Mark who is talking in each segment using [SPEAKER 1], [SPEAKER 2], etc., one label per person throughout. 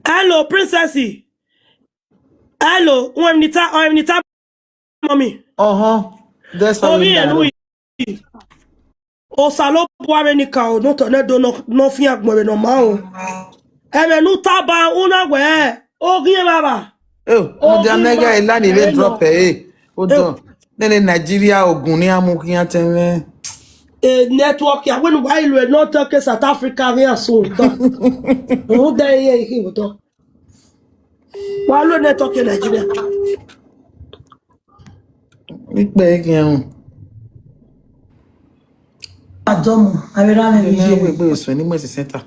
[SPEAKER 1] Hello, princessy. Hello, Omnita, mommy.
[SPEAKER 2] That's how we
[SPEAKER 1] Louis. O salo boire ni kao no to no fi agbon no ma o. Eme nu taba una we. Ogi baba.
[SPEAKER 2] Mo de amega ilani le drop Hold Nene Nigeria ogun ni amukiyan teme.
[SPEAKER 1] Network ya when why you not talk South Africa here so to. No dey here he to. Why lo network in Nigeria?
[SPEAKER 2] Ipe kiyan.
[SPEAKER 3] Adomo, awira me
[SPEAKER 2] Ni we gbe so ni mo si center.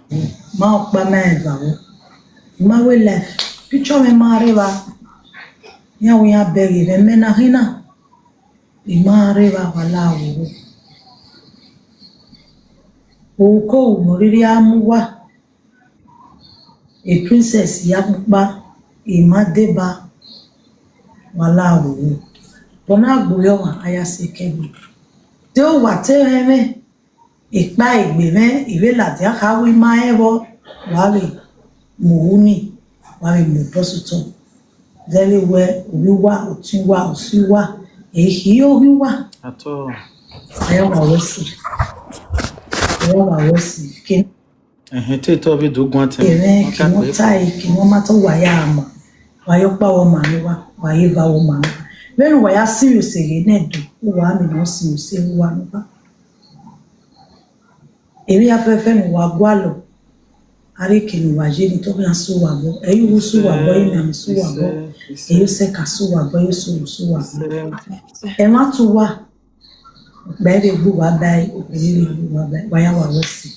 [SPEAKER 3] Ma okpa meva wo. Ma we left. Picture me ma reba. Ya we ya begi ve mena hina. Ma reba wala wo. Oko moriri amuwa. A princess yakpa imadeba wala wo. Bona gboyo wa aya se kebi. Te o wa te heme. Ìpá ìgbèmẹ́ ìwé láti àkáwí máa ẹ̀rọ wàrí mòúnì wàrí mòbọ́sùtọ̀ zẹ́ríwẹ́ òwíwá òtúnwá òsúwá èyí òwíwá ayọ́wà wọ́sì kí
[SPEAKER 2] Tí tó bí dógún àti
[SPEAKER 3] ẹ̀rẹ́ kí wọ́n táì kí wọ́n má tó wáyá àmà wáyọ́ pàwọ́ màníwá wáyé váwọ́ màníwá lẹ́nu wáyá síríòsì èyí náà dùn ó wà á mìíràn síríòsì wà nípa èmi afẹ́fẹ́ ni wà gbọ́àlọ̀ arékèlú wà jẹ́ ní tó bí a sọ wà gbọ́ èyí wó sọ wà gbọ́ èmi àmì sọ wà gbọ́ èyí sẹ́ka sọ wà gbọ́ èyí sọ wà gbọ́ ẹ má tó wà gbẹ́rẹ́ gbó wà báyìí òkèlè gbó wà báyìí wáyà wà wọ́ sí.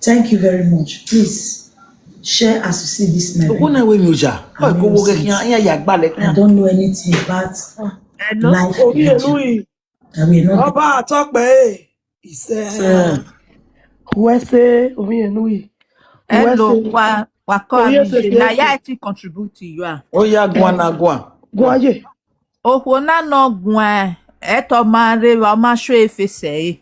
[SPEAKER 3] Thank you very much. Please share as you see this message.
[SPEAKER 2] Oko na we mi oja o ko wo ke yan ya gba le
[SPEAKER 3] I don't know anything about life.
[SPEAKER 1] Louis. Oba Atope. He said Wese Louis.
[SPEAKER 4] Hello, na ya ti contribute to you.
[SPEAKER 2] Ya gwa.
[SPEAKER 1] Gwaje.
[SPEAKER 4] Oho na no gwa eto mare wa ma show efese.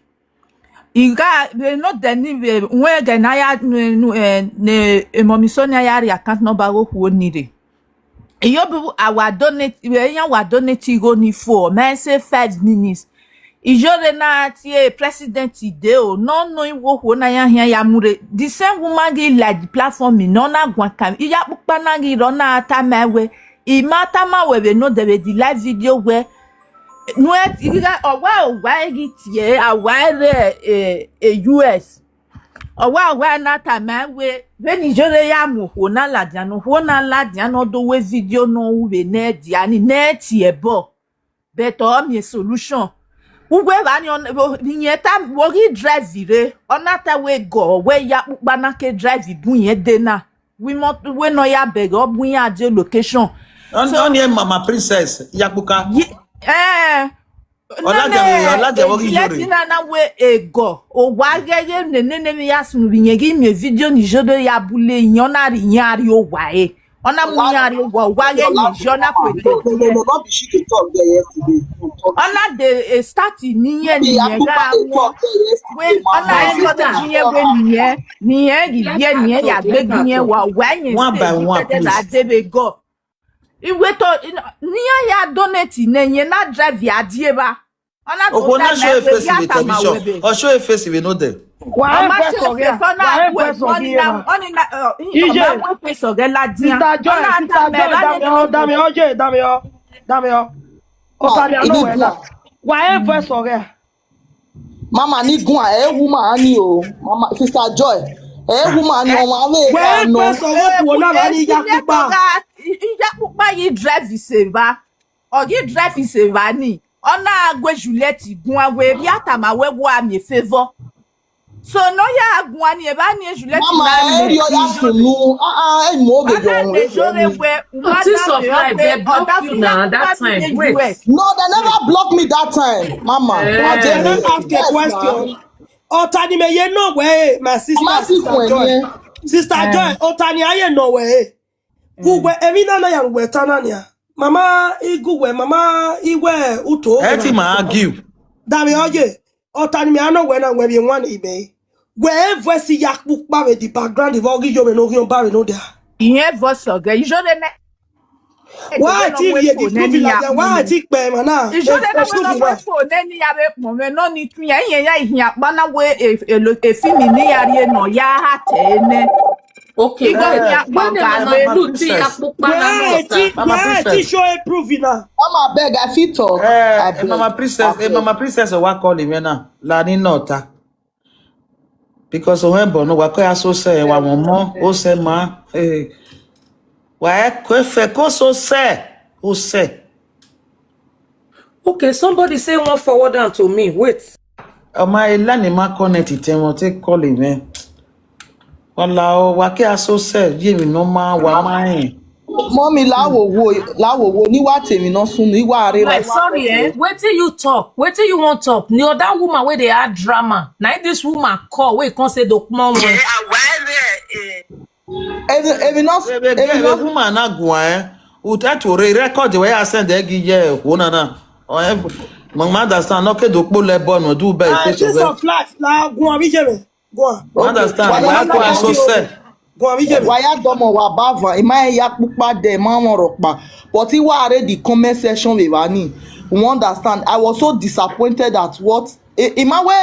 [SPEAKER 4] Iga no de ni we de na ya ne emomisonia ya account number wo hu onire. Iyo bi our donate we yan wa donate go ni for men say 5 minutes. Iyore na tie president ide o no iwo ho na ya mure the same woman gi like the platform no na gwan kam iya pupa na gi ro na ata mewe I mata ma we no de the live video we no iga owa gi tie aware US owa na ta mewe when ijore ya mu ho na ladian no do we video no we na dia ni net e bo better me solution ugwe bani on binyeta wogi drive vire onata we go we ya pupa na ke drive bunye dena we no ya beg obun ya je location
[SPEAKER 2] on here mama princess yakuka Olaje wogi jore
[SPEAKER 4] Tina na we ego o wa gege nene mi ya sunu binyegi mi video ni jodo ya bule yona ri nyari o wa ona mu nyari o wa ge ni jona kwete
[SPEAKER 5] not be she dey talk there yesterday.
[SPEAKER 4] Ona de start ni yen ga when ona e to niye we niye niye ya gbe niye wa yin
[SPEAKER 2] one by one
[SPEAKER 4] that dey go iwe to niye ya donate na yen na drive ya die ba ona to
[SPEAKER 2] na show face in the television or show face we know them
[SPEAKER 1] Why
[SPEAKER 5] Mama ni gun woman ni o. Mama Sister Joy. Woman ni o ma we no.
[SPEAKER 4] Yakupa yi drive iseva. Ogi drive iseva ni. Ona agwe Juliet gun awe bi atama we wo am favor. So no ya agwani e ba ni Juliet
[SPEAKER 5] na me ya sunu mo be don we
[SPEAKER 6] that time wait
[SPEAKER 5] no they never block me that time mama
[SPEAKER 1] I just ask a question Otani me ye no way my sister Joy Otani aye no way ugwe emi na ya we tanania mama igwe mama iwe uto
[SPEAKER 2] eti ma argue
[SPEAKER 1] dami oje Otani me ano we na we bi nwan ibe where voice yakpu pa with the background of ogi yo no gi on ba no there
[SPEAKER 4] Ihe voice oge. Ijore na.
[SPEAKER 1] Why TV the prove like that? Why take pay mana?
[SPEAKER 4] Ijore na we no phone ni ya be mo me no ni tun ya ihe ya ihe akpa na we efimi ni ya rie no ya ha tene.
[SPEAKER 6] Okay,
[SPEAKER 4] Why
[SPEAKER 1] show a proof now?
[SPEAKER 5] Mama beg, I fit talk.
[SPEAKER 2] Mama princess, what call him now? Lani nota. Because when bono wakoya so say wa momo o say ma wa kwefe ko so say o say.
[SPEAKER 6] Okay, somebody say one forward down to me. Wait.
[SPEAKER 2] My Elani ma connect it and take call him. Wala o wakoya so say Jimmy no ma wa mai.
[SPEAKER 5] Mommy lawo wo ni wa temi no sunu iwa are.
[SPEAKER 6] Like sorry wait till you talk. Wait till you want talk. The other woman where they had drama. Now this woman call where come say document.
[SPEAKER 2] Every woman na gwa uta to record where I send the giye wona na. Mama understand no ke dokpo le born do be face
[SPEAKER 1] of life la gwa bi jebe. Gwa.
[SPEAKER 2] Understand why ko so say.
[SPEAKER 5] Waya domo wa bava ima ya pupa de mama ropa but he wa already comment section we bani. We understand. I was so disappointed at what ima we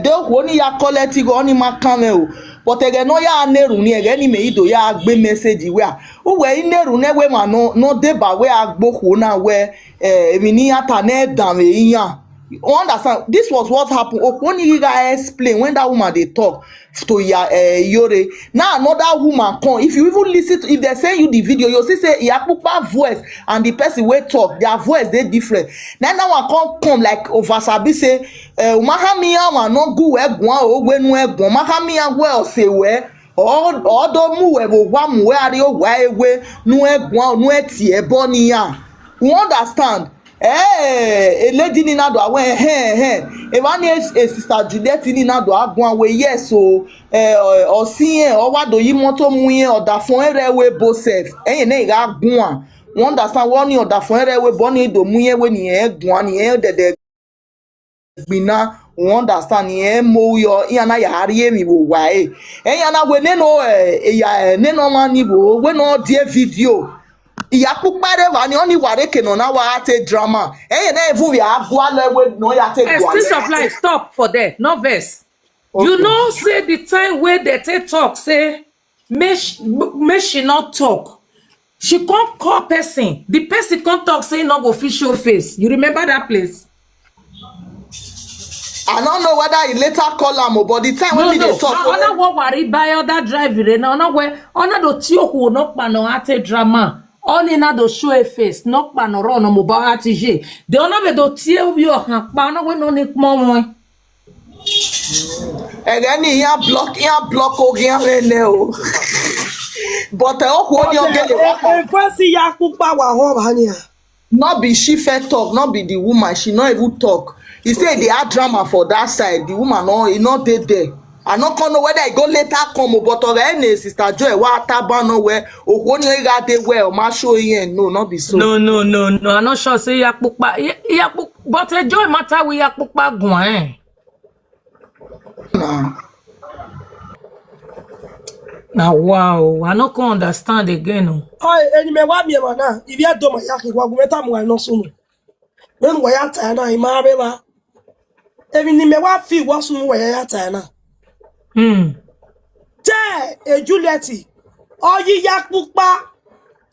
[SPEAKER 5] de honi ya collect go oni ma camel but again no ya neru ni again ni me ido ya gbe message we we neru ne we ma no de ba we agbo ho na we emi ni ata na dan we yan. You understand? This was what happened. Only you guys explain when that woman they talk to Iyore. Now another woman come. If you even listen to, if they send you the video, you see say Iyapupa voice and the person we talk, their voice they different. Now that one come like Ovasabi say, Mahamiya wa no gu egwan o we nu egwan. Mahamiya we o say we. Odo mu we bo wa mu we ari o wa ewe nu egwan nu eti ebo ni ya. You understand? A lady in Nado, a one sister Juliet in Nado, one way, yes, so or seeing or what do you want to win or the phone railway both safe. Eh, nega, one. One understand one or the phone railway bonnie do muye when you had one year that they bina. One understand ye mo yo yana ya hariye mi wo wa yana we no ne no man ni wo we no dear video. Iyapupare wa ni oni ware keno na wa ate drama na even we agwa lewe no ya take gwa.
[SPEAKER 6] Excuse of life, stop for there, no verse. Okay. You know say the time where they take talk say make she not talk. She can't call person. The person can't talk say no go official face. You remember that place?
[SPEAKER 5] I don't know whether he later call am but the time when they talk
[SPEAKER 6] ona wo worry buy other driver na ona we ona do ti oku no pa no ate drama. Only na do show a face, not pan or on a mobile ATG. The honor do tear your hand, pan when on it more.
[SPEAKER 5] Again, here block, again, no. But I hope you get it.
[SPEAKER 1] First, Yakuba wa home,
[SPEAKER 5] not be she fair talk, not be the woman, she not even talk. He said they had drama for that side, the woman, no, he not dead there. I don't know whether I go later come but already sister Joy what taban nowhere or when you got the well ma show you no not be so.
[SPEAKER 6] No I'm not sure say Yakpupa but a Joy matter with Yakpupa gwan. Now wow I not can understand again.
[SPEAKER 1] Oh anyway what me mana if you do my yaki wa gumeta mo no sunu. When we are tired na imabela. Even ni me wa fi wa sunu we ya tired na. Juliet, oh ye Yakupa,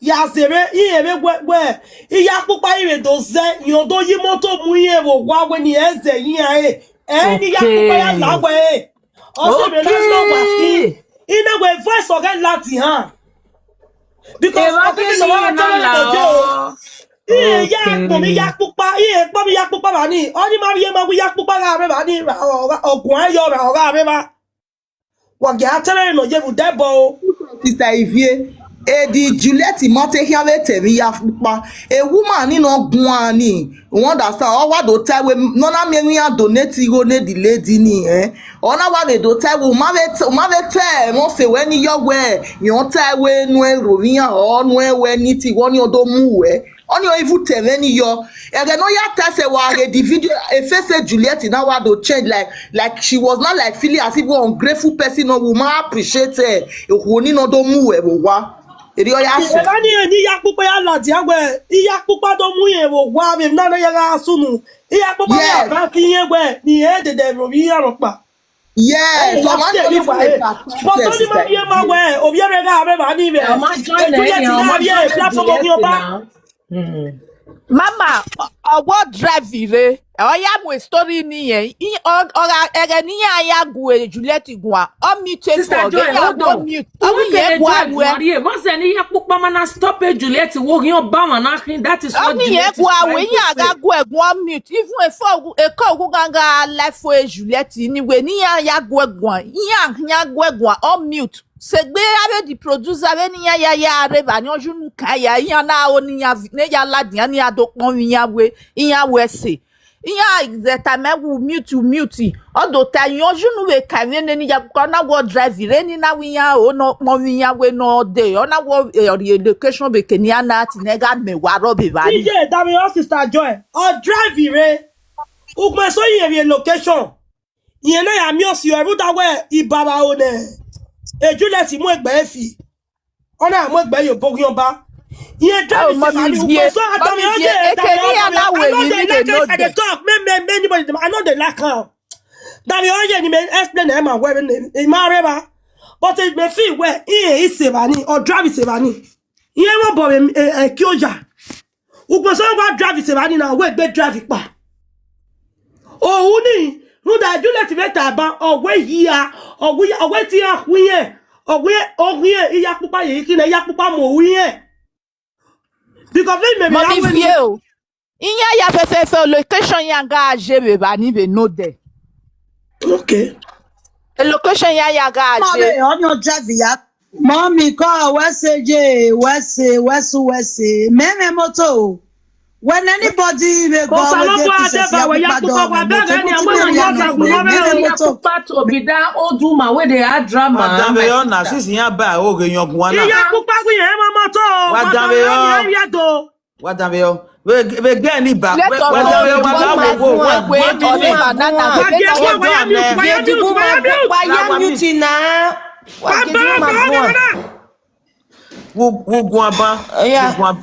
[SPEAKER 1] Yazere, ye where, Yakupa, even those, you don't you moto muye will when he has the year, any Yakupa that way. Also, in a way, voice or get Latin, huh? Because I think Yakupa, Yakupa, only Maria, Yakupa, or Guayo, Sister
[SPEAKER 5] Ivie, the Juliet Mate here tell me Yakupa. A woman in no guani. One that saw what do tell we nona me donate go ne the lady ni Ona what they do tell we mave tell mo say when you wear you tell we no rovia or no we niti one you do mu on your even tell any your and then no ya tell say wa the video a face Juliet now what do change like she was not like feeling as if one ungrateful person no woman appreciate e no do mu wa eri oya so
[SPEAKER 1] Ebani ni ya pupa ya la dia we. Iya pupa do mu yen wo wa me na na ya ga sunu. Iya pupa ya ba ki yen we ni e de ro bi ya ro pa.
[SPEAKER 5] yes so man
[SPEAKER 1] But only my dear my way, of your
[SPEAKER 4] Mama, what drive ire? Oya mo story ni yen. Ora ere ni ya gu Juliet gwa. O mi te
[SPEAKER 6] Sister
[SPEAKER 4] for
[SPEAKER 6] Joy, hold on.
[SPEAKER 4] mi.
[SPEAKER 6] We can what's any yakpupa mana stop Juliet wo yan ba wan na kin that is what
[SPEAKER 4] Mi
[SPEAKER 6] Juliet
[SPEAKER 4] yen gwa we yan ga gu egun mute. Even e ko gu ganga life for Juliet ni we ni ya gu egun. Yan gu egun on mute. Segbe ave di producer ave ni ya re ba ni oju nu kan ya yan na o ni ya ne ya ladian ni adopon yan we se. Iya zeta me wu mute odo ta yanju nu we kan ni ya ko na wo drive re ni na wi yan o no mo wi yan we no dey o na wo education be ke ni ana ti nega me wa ro be ba ni
[SPEAKER 1] DJ that your sister Joy or drive ire ugme so yin location yen na ya mi o si eru da we ibaba o ne e Juliet mu egbe efi ona mu egbe yo bogun ba yen drive so adami o dey talk me anybody I know they like am that you ni me explain am and where in mareba but it me feel where he is sevani or drive sevani yen mo bo ki oja ugbo so wa drive sevani na we gbe drive pa ohun ni no da Juliet beta ba owe hia owe ti ahun owe iya pupa yi ki na iya pupa mo wi because me
[SPEAKER 4] mommy view iya ya fe location ya ga aje be ba ni be no there
[SPEAKER 1] okay
[SPEAKER 4] location ya ga aje
[SPEAKER 3] on your drive ya mommy call wese meme moto when anybody we go
[SPEAKER 6] part to be that old woman where they had drama
[SPEAKER 2] Madam Leona sisi yan ba o ge yan gun na
[SPEAKER 1] iya pupa gun yen moto
[SPEAKER 2] Madam Leona we get ni ba
[SPEAKER 4] we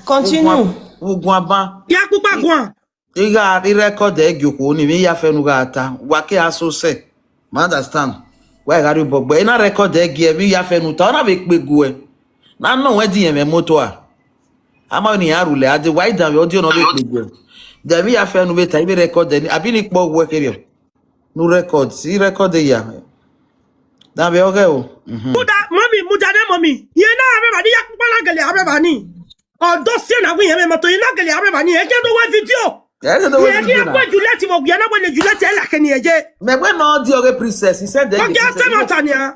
[SPEAKER 7] continue.
[SPEAKER 1] ya pupa gun
[SPEAKER 2] Iga record e gyoko ni mi ya fenu ga ata wa ke aso se understand wa ga ri bogbo ina record e gi e mi ya fenu ta na be pegu e na no we di yen moto a ama ni arule ade why down we audio no be pegu de mi ya fenu be ta ibe record ni abi ni po wo kere no record si record ya da be oge o
[SPEAKER 1] mommy yen na everybody ya pupa la gele everybody odo se na gun yen moto yen na gele everybody e je do wa video Juliet mo gbe na we Juliet e la ke ni eje
[SPEAKER 2] me we no di oge princess he said that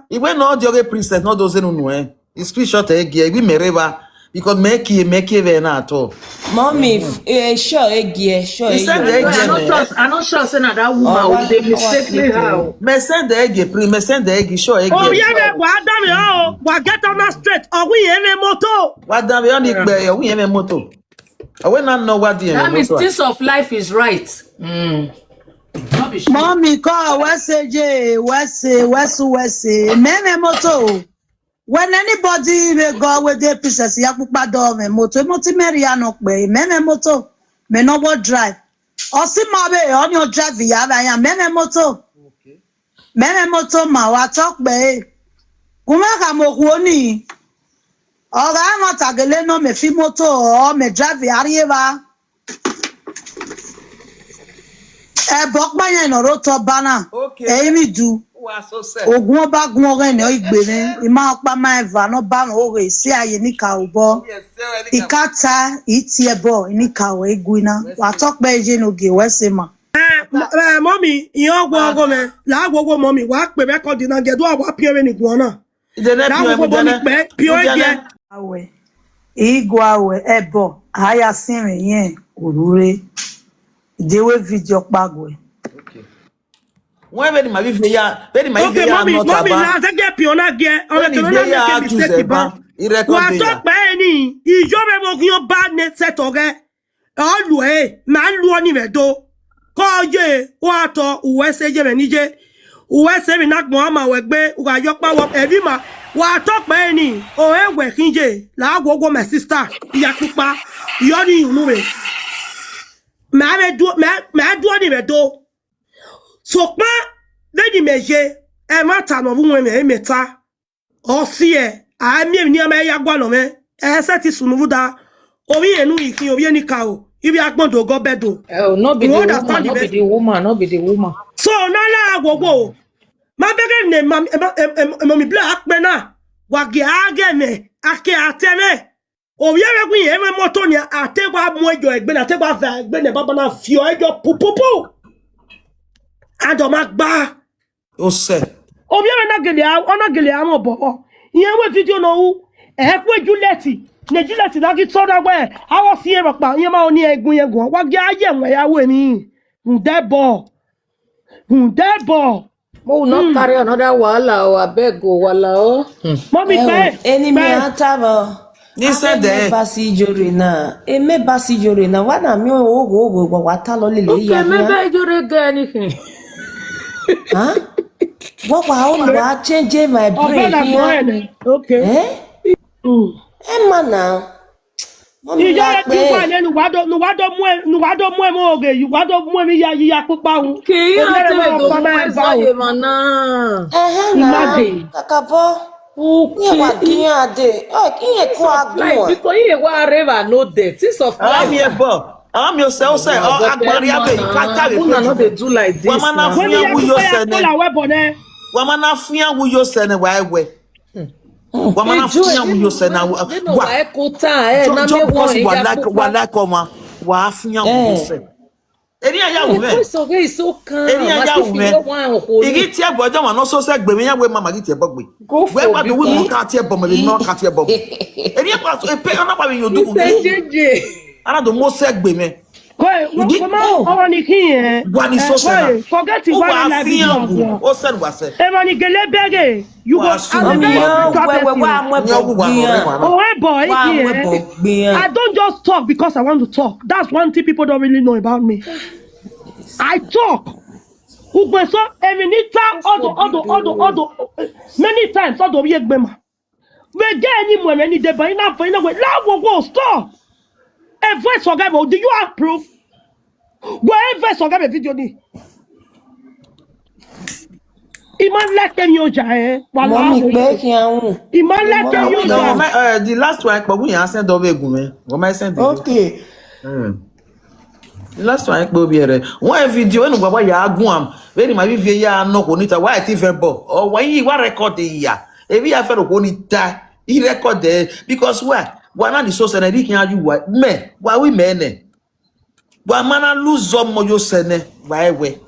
[SPEAKER 2] he we no di oge princess no those no he screenshot e gi e bi mereba because make ve na ato
[SPEAKER 7] Mommy, sure, sure.
[SPEAKER 2] He said the egg.
[SPEAKER 6] I'm not sure saying that woman they mistakenly how.
[SPEAKER 2] Me send the egg, me send the egg, sure egg.
[SPEAKER 1] Oh yeah, wa dami wa get on that straight. Oh we ene moto.
[SPEAKER 2] Wa dami on the gbe, we ene moto. I will not know what the
[SPEAKER 6] that means this of life is right.
[SPEAKER 3] Mommy call wese meme moto. When anybody we go with the princess yapupa do me moto meri anok be meme moto me no go drive osimabe on your drive ya ba ya meme moto ma wa talk be kuma ka mo ku oni ora no tagele no me fi moto o me drive arieva e bokpa yen no ro to bana e mi du ogun oba gun ore ni igbere ima pa ma eva no ba no ore si aye ni ka obo ikata iti ebo ni ka we guina wa talk be je no ge wese ma
[SPEAKER 1] mommy iyo gwo me la gwo mommy wa pe record na ge do wa pere ni gun na
[SPEAKER 3] awe igwa ebo aya sinrin yen orure dewe video pagwe
[SPEAKER 2] when very my be ya very my be ya not
[SPEAKER 1] mommy na se get piona ge o le no na ke mistake ba wa to pe ni Iyore mo kin ba net set oge o lu ma lu oni me do ko je wa to uwe se je me ni je uwe se mi na gbon ama we gbe wa yo pa wo evi ma Wa talk by any. Oh, eh, we kinje. La go my sister. Yakupa. Yoni Yunuwe. Me do ni me do. So pa lady meje. E mata no bu me meta. O si e. A mi ni ama ya gwa no me. E se ti sunu da. Obi enu ikin obi eni ka o. If you are going to go bedo.
[SPEAKER 6] Oh, not be the woman, not be the woman, not be the woman.
[SPEAKER 1] So nala go. Ma bege ne mami black mena. Wagi age me. Ake ateme. O yere gun ye me moto ni ategba mu ejo egbe na ategba va egbe ne baba na fio ejo pupupu. Ado magba.
[SPEAKER 2] O se.
[SPEAKER 1] O yere na gele a, ona gele a mo bo. Iyen we video no wu. E ku Juliet. Ne Juliet da ki so da gbe. Awo si e pa yen ma oni egun yegun. Wagi aye won yawo mi. Ndebo.
[SPEAKER 6] Oh, not carry another wala or abeg go wala oh.
[SPEAKER 1] Mommy pay.
[SPEAKER 7] Enemy ataba.
[SPEAKER 2] Listen there.
[SPEAKER 7] Basi Iyore na. Me basi Iyore na. Wana mi ogo wata lo lele ya.
[SPEAKER 6] Okay, maybe Iyore get anything.
[SPEAKER 7] Huh? What wa change my brain.
[SPEAKER 1] Okay.
[SPEAKER 7] Eh? Mana.
[SPEAKER 1] You just keep on nu wado mu mo oge. You wado mu mi ya pupa un.
[SPEAKER 6] Okay, you have to go say mana.
[SPEAKER 7] Na. Kakabo. Okay. Wa kiyan de. Oh, kiyan ko agun.
[SPEAKER 6] Because you wa river no there. Things of life.
[SPEAKER 2] I'm here, Bob. I'm yourself, say, oh, Agbari Abe, you can't carry
[SPEAKER 6] it. Not they do like this.
[SPEAKER 2] Wamana fuya wu yo sene. Wamana fuya wu yo sene wa ewe. Wamana fuya wu yo sene wa.
[SPEAKER 6] Wa ekota na me
[SPEAKER 2] wa like oma. Wa fuya wu yo sene. Eri aya wu me.
[SPEAKER 6] So very so calm.
[SPEAKER 2] Eri aya wu me. Igi ti ebojo wa no so se gbe me ya we mama gi ti ebogbe. We pa do we ka ti ebo me no ka ti ebo. Eri pa so e pe ona pa we yo du. Ana do mo se gbe me.
[SPEAKER 1] Forget it.
[SPEAKER 2] O said was it.
[SPEAKER 1] Emani gelebege. You go. Oh boy, I don't just talk because I want to talk. That's one thing people don't really know about me. I talk. Many times, we get any more any day, but enough for enough. Go stop. A voice for God, do you approve? Wherever so get a video ni. Iman let them yoja
[SPEAKER 7] Mommy pe ki anun.
[SPEAKER 1] Iman let them yoja.
[SPEAKER 2] The last one po we send over egun me. Wo ma send it.
[SPEAKER 7] Okay.
[SPEAKER 2] The last one po bi ere. One video enu baba ya agun am. We ni ma bi vie ya no ko nita why ti fe bo. O when yi wa record ya. E bi ya fe ro ko nita. He record there because why? Why na the so se na di kin aju wa me. Why we me ne. Wamana lose mo yo sene wa ewe.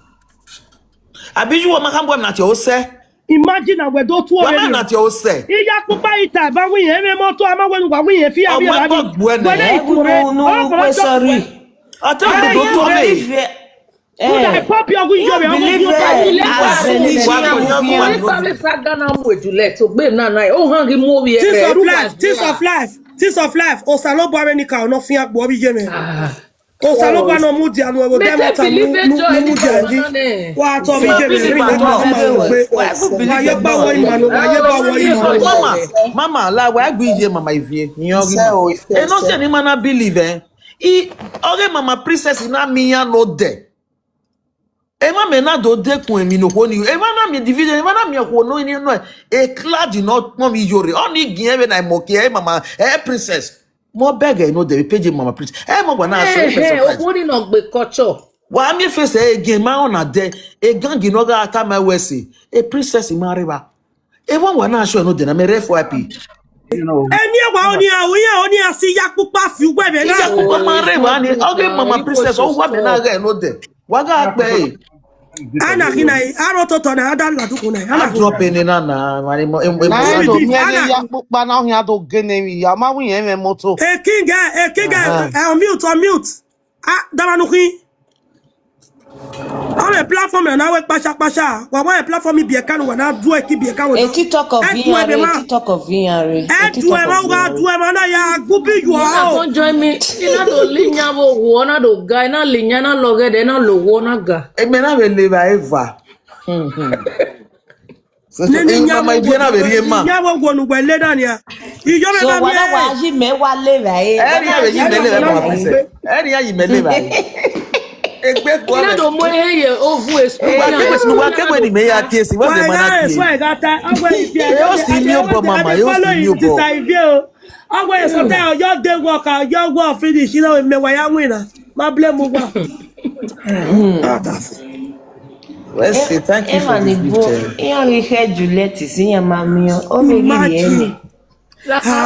[SPEAKER 2] Abiju wo makambo na ti o se.
[SPEAKER 1] Imagine we do to already.
[SPEAKER 2] Wamana na ti o se.
[SPEAKER 1] Iya pupa ita ba wi yen me moto ama we wa wi yen fi abi ba ni.
[SPEAKER 7] No, sorry.
[SPEAKER 2] Ata do to me.
[SPEAKER 1] I pop your we yo
[SPEAKER 7] believe
[SPEAKER 1] Tears of life. O salo bo ni ka o no fi agbo bi je me. O salo ba no mu di anu e wo dem ta mu di anji. Wa to bi je me
[SPEAKER 2] Mama la wa gbe je mama ivie. E no se ni mana believe ore mama princess na mi yan no de. E ma me na do de kun emi no ko ni. E ma na mi division, e ma na mi ko no ni no. E clad not mom Iyore. Oni gin e na mo ke mama princess. Mo beg no de page mama princess. E mo gba na so
[SPEAKER 6] o ko ni no gbe culture.
[SPEAKER 2] Wa mi face again ma on de e gangi no ga ata ma wesi. E princess ma riba. E won wa na so no de na me ref YP.
[SPEAKER 1] Eni wa oni asi ya pupa fi gbe me na.
[SPEAKER 2] Ya pupa ma riba ni. Okay mama princess o wa me na ga no de. Wa ga pe
[SPEAKER 1] Ana kina aro toto na ada la duku na.
[SPEAKER 2] Ana drop in na mani mo
[SPEAKER 5] na do mi ya pupa na ohun ado gene ya ma wi yen me moto.
[SPEAKER 1] E kinga on mute. Ah damanu kin. On a platform na we pasha. Wa wa platform bi e kan wa na do e ki bi e kan wa.
[SPEAKER 7] E TikTok of Iyore.
[SPEAKER 1] Do e ma na ya gubi you
[SPEAKER 6] all. Don't join me. Ina do linya bo wo na do ga na linya na loge de na lo wo na ga.
[SPEAKER 2] E me na we live ever. Mama Ibiana very ma.
[SPEAKER 1] Nyawo gonu gwe leda nia. Iyore
[SPEAKER 7] So
[SPEAKER 1] ba
[SPEAKER 7] wala wa ji me wa le right.
[SPEAKER 2] Eri ya yimele ba princess. Eri ya yimele ba. Egbe ko
[SPEAKER 6] Ina
[SPEAKER 2] be.
[SPEAKER 6] do mo ye ovu esu.
[SPEAKER 2] Wa kegbe ni me ya kesi, what's the matter here?
[SPEAKER 1] Why gata ogwe ibia.
[SPEAKER 2] Yo si mi obo mama, yo si mi obo.
[SPEAKER 1] Ogwe so tell your day work your work finish, you know me wa ya winner. Ma blame mo gba.
[SPEAKER 2] Let's say thank you for this gift.
[SPEAKER 7] Iyore he Juliet si yan mami o. O me ri ene.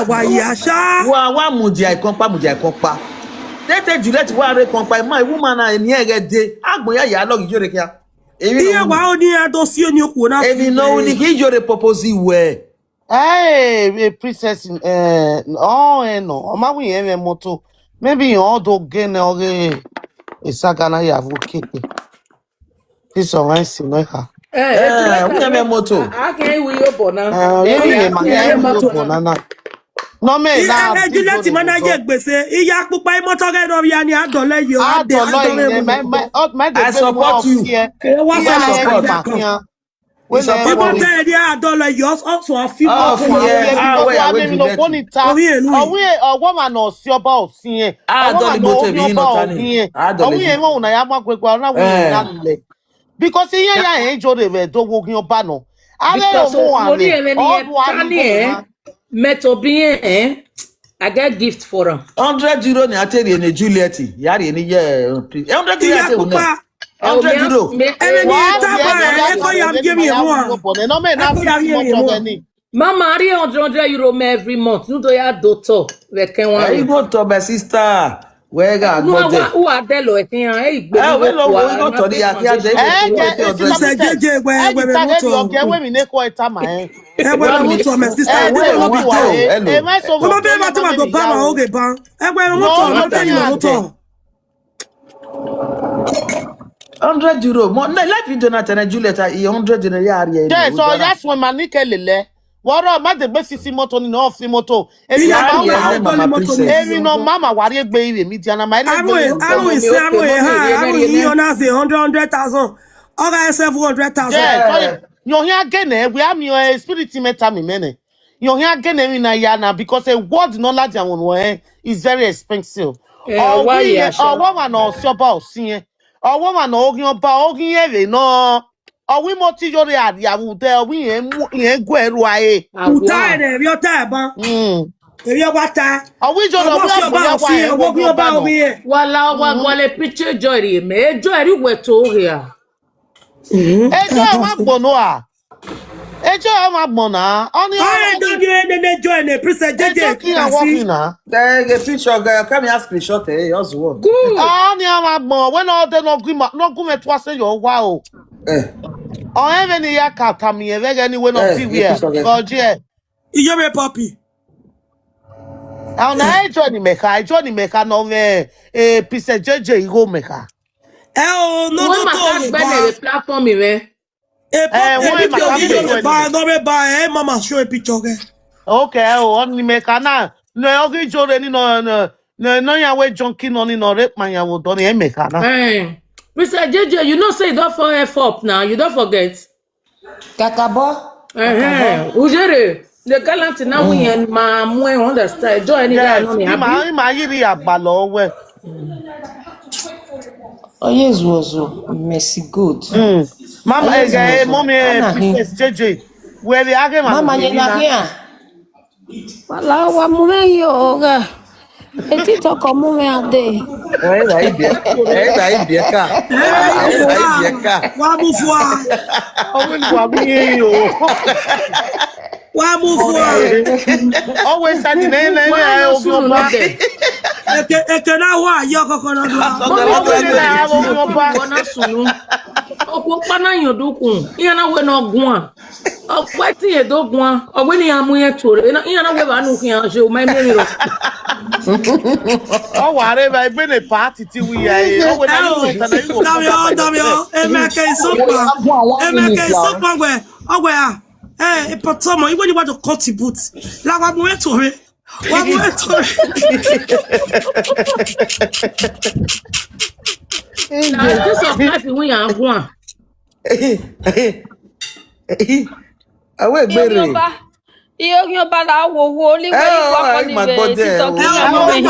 [SPEAKER 1] Wa ya sha.
[SPEAKER 2] Wa mudi ikonpa. Tete Juliet wa re konpa ma woman na eni egede. Agbon ya lo Iyore kia.
[SPEAKER 1] Iye wa oni ado si oni oku na.
[SPEAKER 2] Emi no ni ki Iyore propose we.
[SPEAKER 5] Hey, princess, no, oma we eme moto. Maybe you do gain oge isagana ya vukepe. This one si no ha.
[SPEAKER 2] We eme moto.
[SPEAKER 6] Ake we yo bona.
[SPEAKER 5] Ye ma moto banana. No me na.
[SPEAKER 1] Juliet mana ye gbese. Iya pupa imoto ge do ya ni adole yo.
[SPEAKER 2] I support you.
[SPEAKER 5] When
[SPEAKER 1] people tell you adole yo also a few
[SPEAKER 5] woman or sioba or sin. Because here ya enjoy the dog your banner.
[SPEAKER 6] Meto bien, I get gift for him.
[SPEAKER 2] 100 euro ni ateri ene Juliet. Yari eni ye 100 euro ate 100 euro.
[SPEAKER 6] Mama, I 100 euro every month. You do ya doctor.
[SPEAKER 2] You go to my sister. Where ga go there?
[SPEAKER 6] Who are they lo etin e gbe.
[SPEAKER 2] We go to the akia de. €100. Life in Jonathan Juliet 100 in a year.
[SPEAKER 5] Yeah, so that's when Manike Lele. What about the best moto in off the moto? Every no mama, what you baby, Midiana, my
[SPEAKER 1] I will say, I will 100,000. Okay, 700,000.
[SPEAKER 5] Yeah, you're here again. We have your spirit meter me many. You're here again in Ayana because a word knowledge is very expensive. Oh, woman or soba seeing. Oh, woman or ba no. Oh, we moti Iyore ya wude we en gweruae.
[SPEAKER 1] Utare bi ota ba. Ebi wata.
[SPEAKER 5] Oh, we jo lo ba
[SPEAKER 6] Wala wale picture joy me joy we to here.
[SPEAKER 5] Ejo ma gbono a. Ejo ma gbona. Oni
[SPEAKER 1] do you join the princess JJ.
[SPEAKER 2] The picture guy come here screenshot yours what.
[SPEAKER 6] Good.
[SPEAKER 5] Oni ma gbon when all the no go me twase yo wa o. On even ya kata mi e vega ni we no fi we. Goje.
[SPEAKER 1] Iyore puppy.
[SPEAKER 5] Na join the meka no me princess JJ go meka.
[SPEAKER 1] No
[SPEAKER 6] to the platform me.
[SPEAKER 1] Mama show a picture.
[SPEAKER 5] Okay, on the meka na. No ogi jore ni no ya we junkie no ni no rape man ya wo don e meka na.
[SPEAKER 6] Mr. JJ, you know say you don't for F up now. You don't forget.
[SPEAKER 7] Kakabo.
[SPEAKER 6] Iyore, the gallant now we and ma mwe understand. Joy any guy no me happy.
[SPEAKER 5] Ma yiri agbalo we.
[SPEAKER 7] Oh yes, was mercy good.
[SPEAKER 5] Mama, mommy, Princess JJ. Where the argument?
[SPEAKER 7] Mama, you not here.
[SPEAKER 8] Wala wa mume yoga. Eti toko mume ade.
[SPEAKER 5] Always
[SPEAKER 6] Opo pana yan dokun. Iyan na we no gun a. Opo ti ye dogun a. Ogbe ni amu yen Tori. Iyan na we ba nu kian se o mai mi ro.
[SPEAKER 5] Oh, whatever. I been a party till we are. Oh,
[SPEAKER 1] but someone when you want to cut the boots, like I'm going to it.
[SPEAKER 6] This of life we are one.
[SPEAKER 2] Awe gbere.
[SPEAKER 8] Iyo bala wo li we wa ko ni be TikTok ya mo me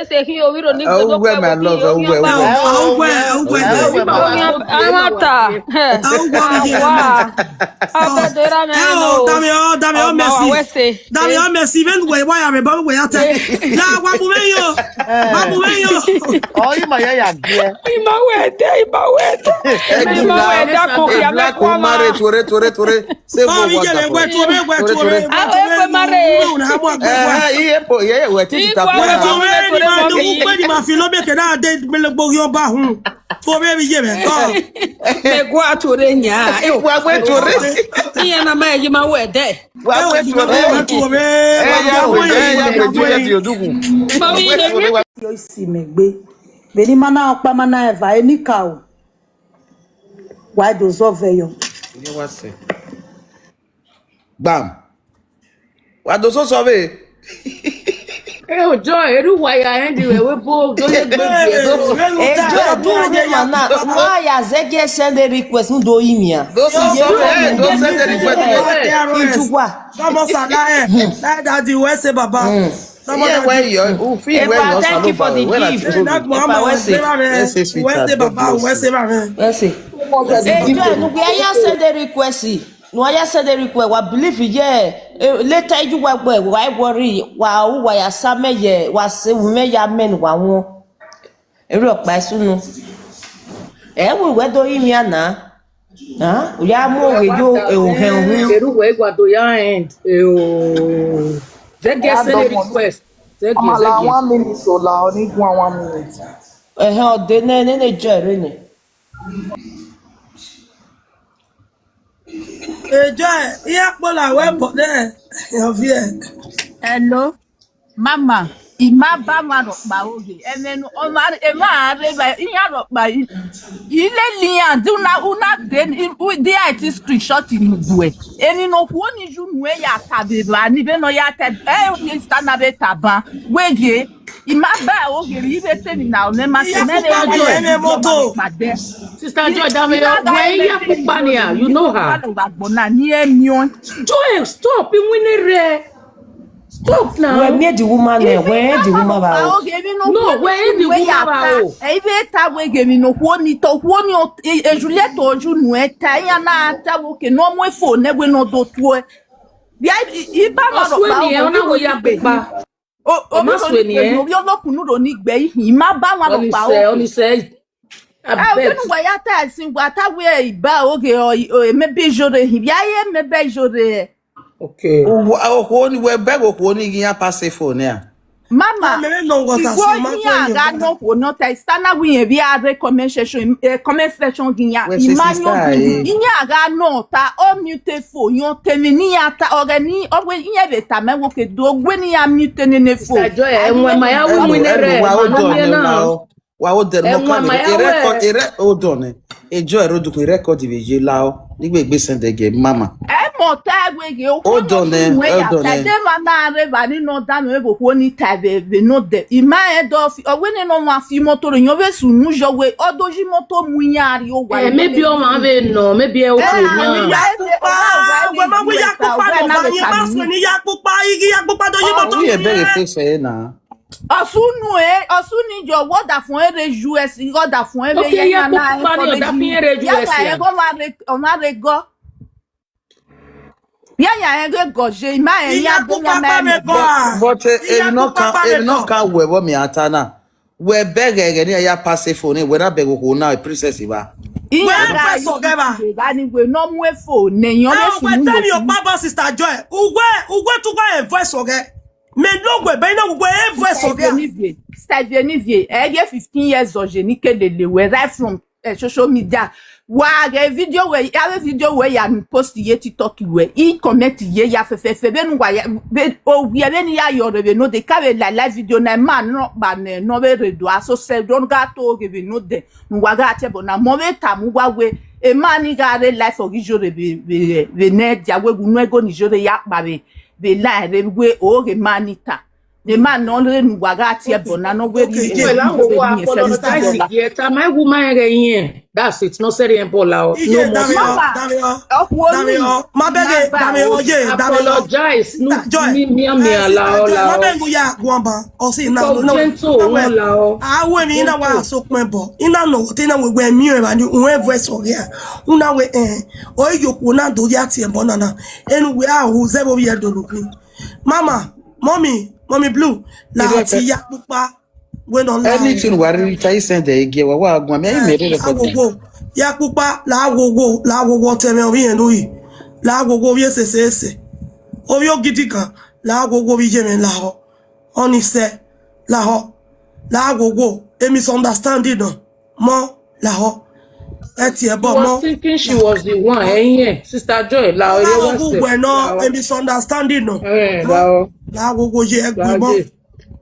[SPEAKER 8] se hiyo wiro ni go
[SPEAKER 2] Where my love,
[SPEAKER 8] amata dera me no
[SPEAKER 1] dame merci ven we wa ya me ba we ata ya wa bu meyo
[SPEAKER 5] Oh, you my ya gbe.
[SPEAKER 8] ima we ko ya me kwa ma
[SPEAKER 2] Ture. Se
[SPEAKER 1] oh mi je le gwe ture
[SPEAKER 2] yeah, we teach ta
[SPEAKER 1] ni ma fi lo be ke da de me le gbo yo ba hun to be mi je me ko
[SPEAKER 8] me gwa ture nya
[SPEAKER 2] wa gwe ture.
[SPEAKER 8] iye na ma yi ma we de
[SPEAKER 2] Wa gwe ture. Ya Juliet yodugu.
[SPEAKER 8] mami
[SPEAKER 3] yo isi megbe beni mana opa mana eva enika o why do so veyo
[SPEAKER 2] Ni wa se. Bam. Wa do so so be.
[SPEAKER 6] Joy, everywhere I anyway, we both don't get
[SPEAKER 7] Why ya zege send a request do imia.
[SPEAKER 2] Don't send the request.
[SPEAKER 1] Vamos falar da de West Baba.
[SPEAKER 2] Yeah, where you feel where you
[SPEAKER 7] Thank you for the gift. Joy, send a request. No, I said the request. Wa believe later you why worry. Wa ya same ye wa se me ya men wa won. Eri opa sunu. We do imia na. Ya mo we yo
[SPEAKER 6] everywhere go to your end. They get send a request. They get
[SPEAKER 5] 1 minute so la only 1 minute.
[SPEAKER 7] de ne jere ni.
[SPEAKER 1] Joy, yeah, but I went but there.
[SPEAKER 4] Hello, Mama. Ima ba ma ro pa oge. Emenu o ma re ba iya ro pa yi. Ile lian do na una den the IT screenshot in duwe. Eni no ku oni ju nu ya ta be ba ni be no ya ta ni stand na be taban. Wege ima ba oge ri be te ni na o ne ma se mere
[SPEAKER 1] moto.
[SPEAKER 6] Sister Joy, where you pupania? You know her. Joy, stop. Stop now.
[SPEAKER 7] Where the woman where the woman ba?
[SPEAKER 6] No, where the woman ba?
[SPEAKER 4] Ebe ta we gemi no kwoni to kwoni Juliet oju nu eta ya na ta wo ke no mo fo ne we no do to e. Bia iba no ro ba o na wo ya pupa. O ma so ni e. No yo lokunu ro ni gbe yi ma ba wa ro pa o.
[SPEAKER 6] Oni say
[SPEAKER 4] Abenu wa ya ta sin wa ta we iba oge o maybe jore hi bia ye maybe jore.
[SPEAKER 6] Okay.
[SPEAKER 2] Who we beg who ni gian passe phone ya.
[SPEAKER 4] Mama, no not stand we be a comment section ginya. Imagine ginya ga no ta o mute phone yo temini ata organi o we nya beta me wo ke do gweni ya mute ne phone.
[SPEAKER 6] Joy enwe ma ya wo ni re.
[SPEAKER 2] Wa o der mo kan record hold on. Joy rodu ko record vi lao nigbe send game mama.
[SPEAKER 4] Hold on. De na re ba ni no da me bo ko ni tabe be no de. Ima e do fi o we ni no ma fi moto ro yan be sunu jo we odoji moto mu yan ari o wa.
[SPEAKER 6] Maybe o ma be no, maybe e o ko na.
[SPEAKER 1] We ma we ya pupa na ye ma so ni ya pupa igi ya pupa do yi moto.
[SPEAKER 2] We be face e na.
[SPEAKER 4] Osuni jo woda fun ere US woda fun ere
[SPEAKER 6] ya na
[SPEAKER 4] ya o ma re go ya ere go je ma e ya do me
[SPEAKER 2] but if no can we me atana we beg again ya pass phone we na beg ko na princess ba
[SPEAKER 4] iya ga ni we no mu phone ne yan le sunu
[SPEAKER 1] tell your papa sister Joy ugwe to go e voice oge me no gwe be na ugwe e voice oge
[SPEAKER 4] Stadionivier, 15 years old, ni kelele we right from social media. Wa ge video we ya post ye TikTok we I comment ye ya fe be nu wa ya o wi be ni ya Iyore be no de ka be live video na man no ba ne no be redo aso se don ga to ge be no de nu wa ga te bona mo be ta mu wa we e man ni ga re life of Iyore be ne dia we gu no ego ni Iyore ya pa be la re we o ge manita The man no le nuagati ebona no we
[SPEAKER 1] Okay,
[SPEAKER 6] Well, I will apologize
[SPEAKER 4] $7.
[SPEAKER 6] yet. My woman here. That's it. No sorry, Ebola. No more.
[SPEAKER 1] Damio, my beg, Damio, yeah,
[SPEAKER 6] Apologize. No,
[SPEAKER 1] Joy.
[SPEAKER 6] me allow.
[SPEAKER 1] My beg, ya, Guamba, or see now.
[SPEAKER 6] So gentle, allow.
[SPEAKER 1] I will mean a while so member. In a no, Tina will wear me and you whoever so here. Una we or you will not do yati and banana. And we are who's ever we are doing. Mama, mommy blue, la tia pupa. When on
[SPEAKER 2] anything worry I send the give wa gwa me made it.
[SPEAKER 1] Ya pupa la wo teme obi en doyi. La wo wie sese. Obi ogidi kan la wo bi je me la ho. Oni se la ho. La wo e misunderstanding no. Mo la ho. Eti e bo mo.
[SPEAKER 6] I was thinking she was the one. Yeah, Sister Joy. La
[SPEAKER 1] wo no e misunderstanding no. La wo je e gbe mo.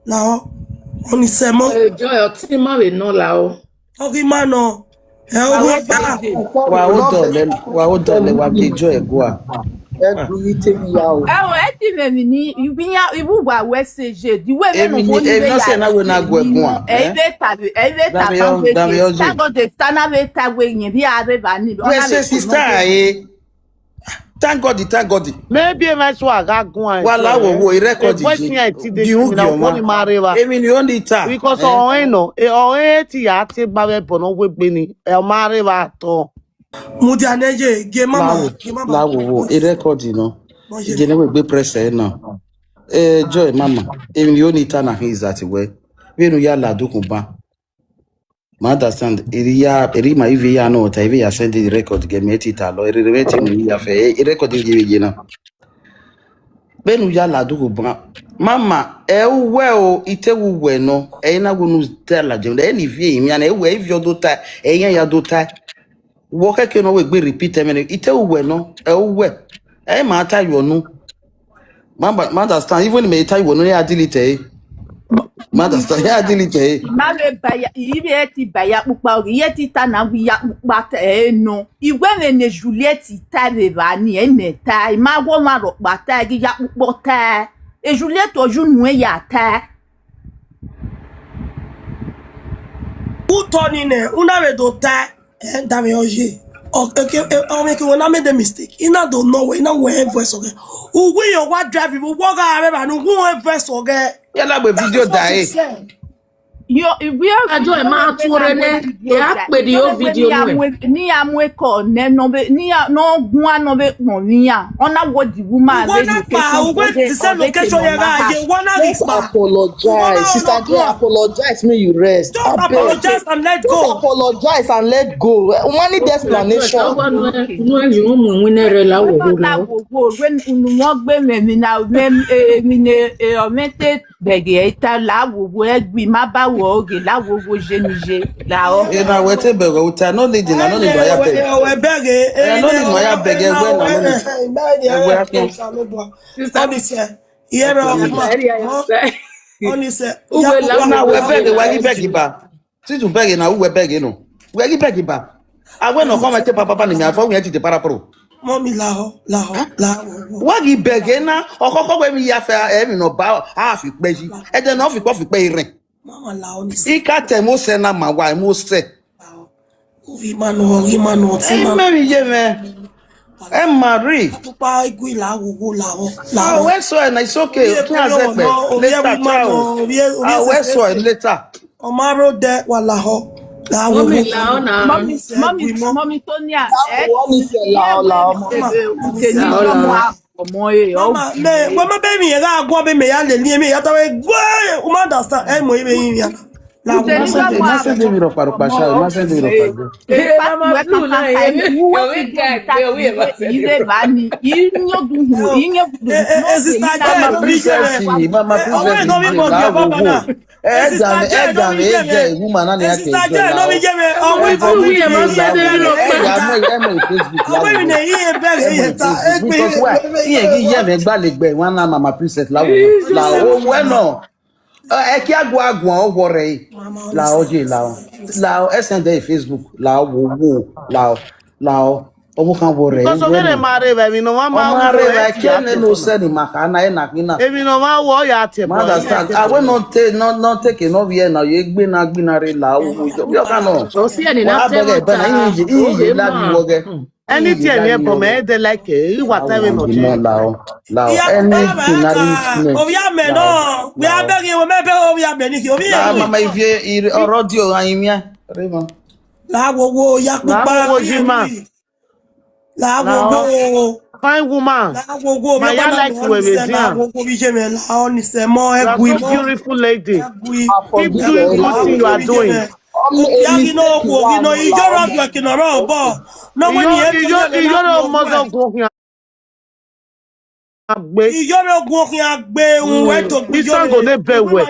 [SPEAKER 1] La ho. Oni se mo.
[SPEAKER 6] Joy otima we no la o.
[SPEAKER 1] Ogi ma no.
[SPEAKER 2] Wa o dole wa bi Joy go a.
[SPEAKER 4] Eti me ni ibu wa WCG the way me no
[SPEAKER 2] no say na we na go egun a.
[SPEAKER 4] Thank God the stand we ta we yin bi are ba ni.
[SPEAKER 2] We say sister eh. Thank God.
[SPEAKER 9] Maybe my swagger go.
[SPEAKER 2] Wala wo record
[SPEAKER 9] di
[SPEAKER 2] Emi ni only ta.
[SPEAKER 9] Because no ti ya ti ba we bono we gbe ni e mare wa to.
[SPEAKER 1] Mudi aneje ge mama.
[SPEAKER 2] La wo record no. Je ne we gbe press e na. Joy mama. Emi ni only ta na his that way. We no ya la dokun ba. Ma understand eri ma ive ya no ta ive ya send the record ge meti ta lo eri meti ni ya fe record ge na benu ya la du ba mama we o ite we no na go nu tell je na ni vie mi na we ivio do ta yan ya do ta wo keke no we gbe repeat me ite we no we ma ta yo no mama understand even me ta yo no ya delete Mother, ya delete.
[SPEAKER 4] Mare baya ibe ti baya pupa ori ye ti ta na wi ya pupa no. Iwe me ne Juliet ta be ba ni ta. Ma wo ma ro pa ta gi ya pupa ta. E Juliet oju nu ya ta.
[SPEAKER 1] Utoni ne una we do ta dame oje. Okay, when I made the mistake, in I don't know when I went voice again. Who will your what drive people walk out and who went voice again?
[SPEAKER 2] Yeah, like a video die.
[SPEAKER 4] We are
[SPEAKER 6] Joy ma turene ya pe di o video
[SPEAKER 4] ni amwe ko ne no be ni no gun no be mo niya ona what the woman
[SPEAKER 1] location you wanna
[SPEAKER 5] apologize. Sister Joy, apologize me you rest.
[SPEAKER 1] Just apologize and let go.
[SPEAKER 5] Just apologize and let go. One need explanation.
[SPEAKER 6] No you mo winere la wo
[SPEAKER 4] when no gbe me na me ne omete bege eta la wo egbi ma ba wo oge la wo jenije la o
[SPEAKER 2] e na we te bege uta no need na no need ya bege
[SPEAKER 1] we bege
[SPEAKER 2] no need no ya bege we na
[SPEAKER 1] no sister this here oni se
[SPEAKER 2] na we bege wa bege ba si tu bege na we bege no we bege ba awe no come te papa ni mi afọ we ti te para pro
[SPEAKER 1] mommy la
[SPEAKER 2] wagi bege na okoko we mi ya fe emi no ba a fi pe ji e de no fi pe irin
[SPEAKER 1] mama la oni se
[SPEAKER 2] ika te mo se na ma wa mo se
[SPEAKER 1] uvi mano ti mama
[SPEAKER 2] me ye me e mari
[SPEAKER 1] pupa igui la wo
[SPEAKER 2] la we so na it's okay o can accept later ciao we so later
[SPEAKER 1] o maro de wala ho
[SPEAKER 4] Mommy Tonya
[SPEAKER 1] mama baby ya ga agwo be me ya le ni me ya ta we gwe o ma understand e mo ibe yin ya la
[SPEAKER 2] ma se de miro para pasha ma se de miro Eki agwa o wore la oje la SND Facebook la wo la Obu kan wo re.
[SPEAKER 9] Because of the marriage, I no one
[SPEAKER 2] ma re ba ke no se ni makana e na kina.
[SPEAKER 9] Ebi no ma wo ya te.
[SPEAKER 2] Understand? I will not take no here now. You gbe na re la wo yo kan no.
[SPEAKER 6] O si eni
[SPEAKER 2] Wa
[SPEAKER 6] na te
[SPEAKER 2] be ba na yin la bi wo ge.
[SPEAKER 9] Anything here for me they like what time no je.
[SPEAKER 2] Anything na rin.
[SPEAKER 1] Ovia me no. We are begging we me be ovia me ni ki ovi.
[SPEAKER 2] La mama ivie radio ayimia. Rema.
[SPEAKER 1] La wo ya pupa. La wo
[SPEAKER 9] Fine woman.
[SPEAKER 1] La wo
[SPEAKER 9] My like to wear it.
[SPEAKER 1] La wo bi je me la oni se mo egui mo.
[SPEAKER 9] Beautiful lady. Keep
[SPEAKER 5] Forgive
[SPEAKER 9] doing good thing you are doing.
[SPEAKER 1] Ya ki no wo ki no ijoro gbe ki no ro bo. No mo ni e
[SPEAKER 9] Iyore mother go here.
[SPEAKER 1] Iyore ogun okin agbe we to gbe
[SPEAKER 9] Isango ne bewe.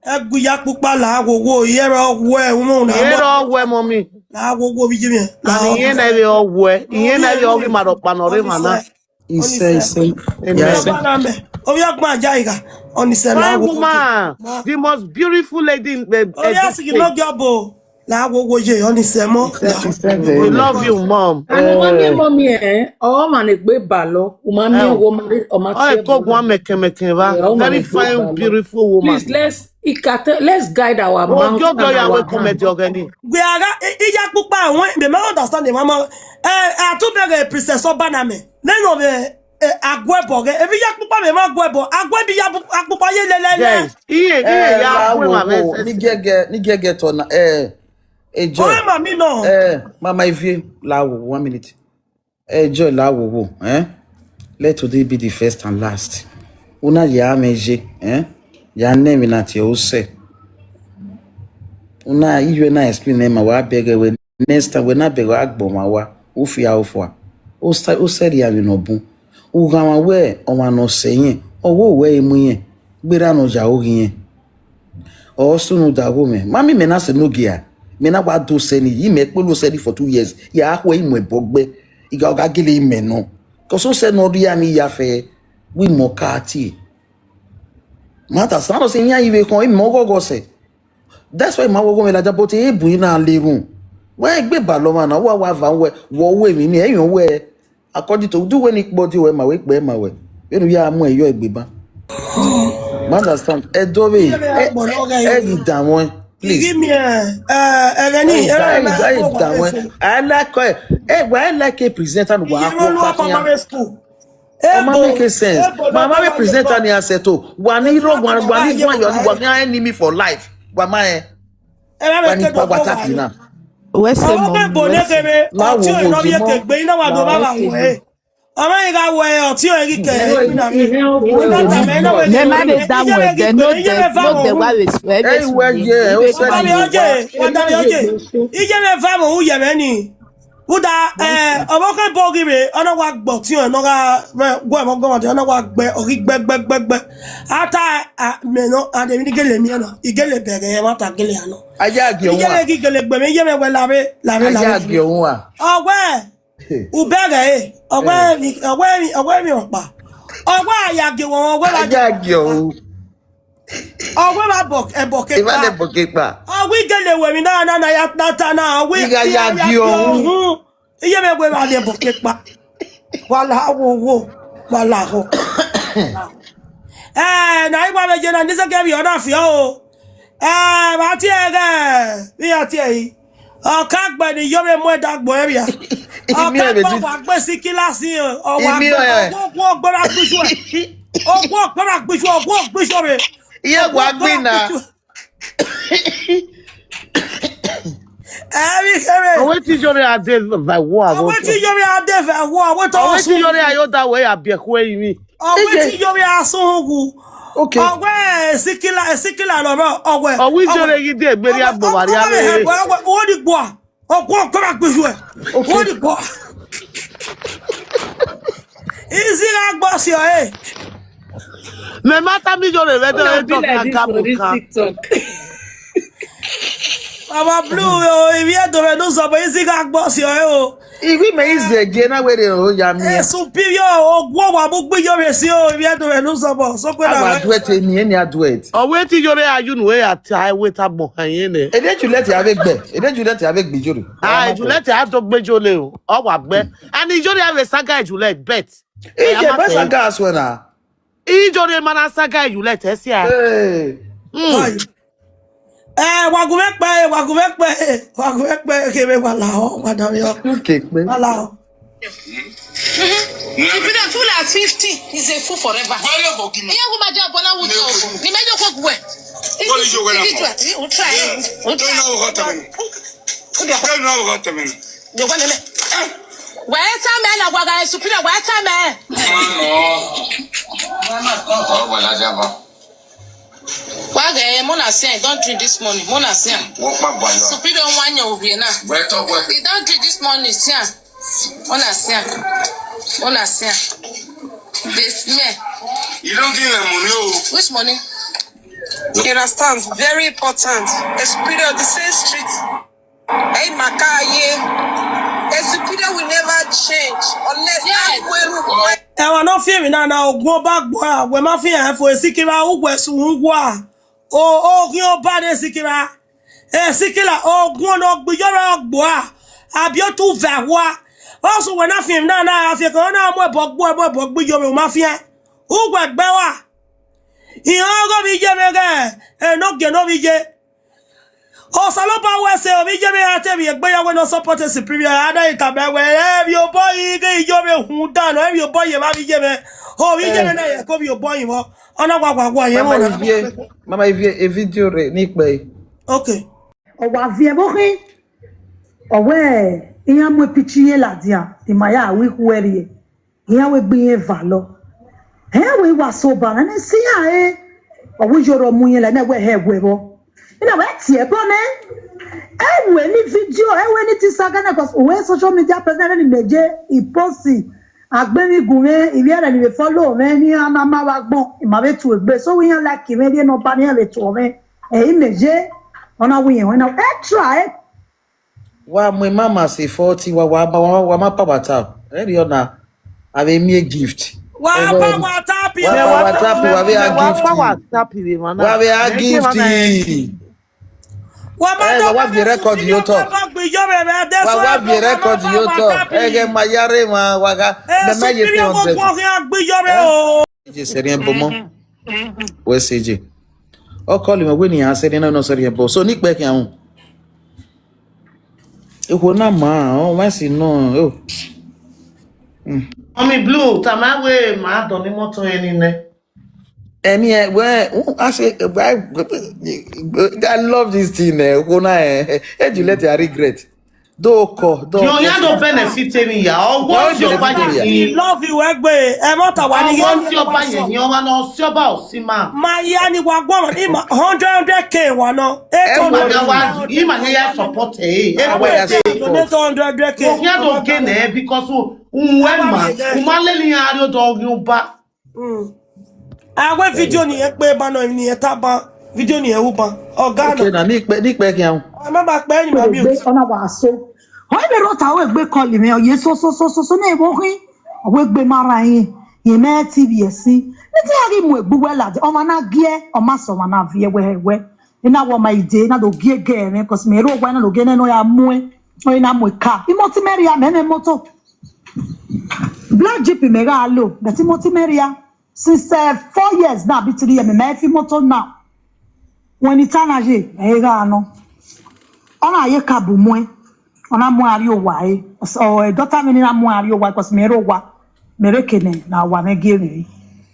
[SPEAKER 1] Egbu ya pupa la wowo Iyore owo e unu na
[SPEAKER 9] Iyore owo mommy.
[SPEAKER 1] la wowo bi jimi
[SPEAKER 9] Na iye na be owo e. Iye na be owo ma do panore mana.
[SPEAKER 2] Ise. Yes.
[SPEAKER 1] Obi agbon ajaiga oni se la
[SPEAKER 9] Fine
[SPEAKER 1] wowo.
[SPEAKER 9] woman. The most beautiful lady in the
[SPEAKER 1] Obi asiki no jobo la wowo je oni se mo.
[SPEAKER 9] We love you mom.
[SPEAKER 6] And mommy oh man egbe ba lo. Umami wo mari o ma
[SPEAKER 9] Oh, go one meke va. Very fine, beautiful woman.
[SPEAKER 6] Please, let's guide our mouth.
[SPEAKER 9] Oh, you will come at your granny.
[SPEAKER 1] We are iya pupa won be me understand the mama atubere princess obaname. None of the agwebo ge ebi ya pupa me ma agwebo agwebi ya pupa ye lelele.
[SPEAKER 9] Yes. Iye ya wo
[SPEAKER 2] ni gege to na Joy.
[SPEAKER 1] Oh mama no.
[SPEAKER 2] Mama ivie la wo 1 minute. Joy la wo let today be the first and last. Una ya meje ya name na ti o se. Una you na explain ma wa bege we next time we na bege agbo ma wa o fi a o fo a. O se ya no bu. O ga wa we o wa no se yin. Owo we emu yin. Gbera no ja o yin. O sunu da go me. Mami me na se no gia. Me na wa do se ni yi me pelu se ni for 2 years. Ya ho imu ebogbe. Iga oga gele ime no. Cause se no ria mi ya fe we mo ka ti. Mata sano se nya iwe kon imo gogo se. That's why ma wo go me la jaboti ebu ina lerun. We gbe ba lo ma na wa van we mi ni eyan we according to do when body we ma we pe ma we. Enu ya mu eyo egbe ba. Understand? Edowe da won. Please.
[SPEAKER 1] Give me
[SPEAKER 2] I like a presenter who Mama make sense. Mama we presenter ni aseto. Wani enemy for life. Wani WhatsApp na.
[SPEAKER 4] Wese mo.
[SPEAKER 1] Ama iga we oti o eri ke na mi.
[SPEAKER 4] Me ma be that way. They know the way we swear.
[SPEAKER 1] Ije me fa mo uye me ni. Uda oboke bogire ona wa gbo ti o no ga go mo go ona wa gbe ori gbe. Ata me no ade mi gele mi na. Igele bere e mata gele ano.
[SPEAKER 2] Aja gi ohun.
[SPEAKER 1] Igele gele gbe me ye me we lare.
[SPEAKER 2] Aja gi ohun a.
[SPEAKER 1] Owe ubere owe mi opa owe ayage won owe la
[SPEAKER 2] jagi o
[SPEAKER 1] owe ma boke
[SPEAKER 2] iba le boke pa
[SPEAKER 1] owe gele we mi na ya tata na owe
[SPEAKER 2] yagi o
[SPEAKER 1] iye me we ma le boke pa wala wo wala ho na igba meje na ndise ke bi oda fi o ba ti ege bi ati eyi ọ̀ká gbẹ̀ ni Iyore mú ẹ̀dá gbọ̀ ẹ̀rí à. Ọ̀ká gbọ̀ wà gbé sí kíláàsì ọ̀wà ọgbọ́n ọgbọ́n agbésù ẹ̀. Ọgbọ́n ọgbọ́n agbésù ọgbọ́n agbésù rẹ̀.
[SPEAKER 2] Iye wà gbé nà.
[SPEAKER 1] Ẹ̀rí kéré.
[SPEAKER 9] Àwọn tí Iyore adé fẹ̀ wọ́ àwọn.
[SPEAKER 1] Àwọn tí Iyore adé fẹ̀ wọ́ àwọn tó
[SPEAKER 9] àwọn tí Iyore ayọ́dá wẹ̀ àbẹ̀kú ẹ̀yìn mi.
[SPEAKER 1] Àwọn tí Iyore asúnwù.
[SPEAKER 2] Okay.
[SPEAKER 1] Ọgbẹ́ síkìlà lọ́rọ̀ ọgbẹ́.
[SPEAKER 9] Ọwọ́ Iyore yìí dé ìgbéri àgbọ̀wárí àwẹ̀.
[SPEAKER 1] Wọ́n di gbọ́ ọgbọ́n ọgbọ́n agbésù ẹ̀. Wọ́n di gbọ́. Ìsìlẹ̀ agbọ́ sí ọ ẹ̀.
[SPEAKER 9] No matter me Iyore rẹ̀ tó ẹ̀ tọ́ka kábùkà.
[SPEAKER 1] Mama Blue ìwé ẹ̀dọ̀ rẹ̀ ló sọ pé ìsìlẹ̀ agbọ́ sí ọ ẹ̀ o.
[SPEAKER 2] Iwi me ize again na we dey o ya mi.
[SPEAKER 1] Superior ogwo wa mo gbe Iyore si o ri edo no so bo so pe na.
[SPEAKER 2] Duet ni eni aduet.
[SPEAKER 9] O we ti Iyore ayu nu we ati we ta bo han yin ne.
[SPEAKER 2] Ede Juliet have gbe. Ede Juliet have gbe Iyore.
[SPEAKER 9] Ah, Juliet have to gbejo le o. O wa gbe. And Iyore have a saga Juliet bet.
[SPEAKER 2] Ije be saga as well na.
[SPEAKER 9] Iyore mana saga Juliet e si a.
[SPEAKER 1] Wagumepe kebe wala o madam yo.
[SPEAKER 2] Okay, pe.
[SPEAKER 1] Wala o.
[SPEAKER 10] You be a fool at 50 is a fool forever. Why you forgive me? You go my job bona wo job. Ni me jo ko gwe. What is your way? You try. You don't know what I mean. You don't know what I mean. You want me? Where time na gwaga superior where time eh? Oh, wala jaba. Why Mona say don't drink this morning. Mona say. What my boy? Superior one year over now. Where talk where? They don't drink this morning, say. Mona say. Mona say. This man. You don't give them money. Which money? You understand? Very important. A superior the same street. Hey Makaye. A superior will never change unless I
[SPEAKER 1] Ewa no fear na ogwo bagbo we ma fi an fo Sikira ugwe sunwa o gyan ba de Sikira Sikira ogwo no gbe Iyore ogbo abi o tu vawa also we na fi na afi ko na mo bogbo Iyore ma fi an ugwe gbe wa iyan go bi je mege no ge no bi je o salopa we se o bi je me ate bi egbe ya we no support superior ada itabe we bi o boy ge Iyore hun dan o bi o boy ma bi je me o bi je me na ye ko bi o boy mo ona gwagwa ye mo na
[SPEAKER 2] Mama e video re ni pe.
[SPEAKER 1] Okay
[SPEAKER 3] O wa vie bo kin. O we iyan mo pichiye la dia ti maya wi kuerie. Iyan we gbe va lo. We wa so ba na si ya o wi joro mu yen la na we he we bo. Ina ba tie bo ne ewe ni video ewe ni ti saga na cause we social media president ni meje iposi agbemi gunre Iyore ni we follow me ni amama wa gbon imabe tu egbe so we yan like me dey no pa ni le to me meje ona we yan na try
[SPEAKER 2] Wa mo mama say 40 wa ma pa bata. Eri ona ave mi gift.
[SPEAKER 1] wa pa wa tap you
[SPEAKER 2] Wa tap wa be a gift. Wa be a gift. Wa be record you talk. Wa be record you talk. Ege mayare ma waga the me je 300. Je se rien bon mo. We CJ. O call me we ni an se no se rien bon. So ni pe ki an. E ko na ma o ma si no.
[SPEAKER 9] Mommy Blue, tamawe ma do ni moto eni ne.
[SPEAKER 2] Any well, I say I love this thing. Juliet, I regret. Do
[SPEAKER 9] you no benefit me ya. O what's your budget?
[SPEAKER 1] Love you egbe. E mo ta wa ni
[SPEAKER 9] what's your budget? You wa no si oba o si ma.
[SPEAKER 1] Ma ya ni wa gbo ni 100k wa no.
[SPEAKER 9] 800 you ma ya support
[SPEAKER 2] donate
[SPEAKER 1] 100k.
[SPEAKER 9] You don't gain because umaleli ari o do gun ba.
[SPEAKER 1] Awe video ni pe ba no ni eta ba video ni e wu ba oga
[SPEAKER 2] okay na ni pe ki an
[SPEAKER 1] ma ba pe ni ma bi o
[SPEAKER 3] ona wa so o be rota we gbe call me oye so na e bo kin we gbe mara yin ye me TVS ni ti ari mu egbu we la o ma na gie o ma so ma na vie we ina wo ma ide na do gie ge me cause me ro gwa na do ge na no ya mu o ina mu ka imotimeria me moto black jeep me ga lo but imotimeria since 4 years now, be 3 years, me fi moto now. When it's anaje, no. Ona ye kabu mwe, ona mwe ari owa so daughter me na mwe ari owa cause me ro wa, me rekene na wa me gere.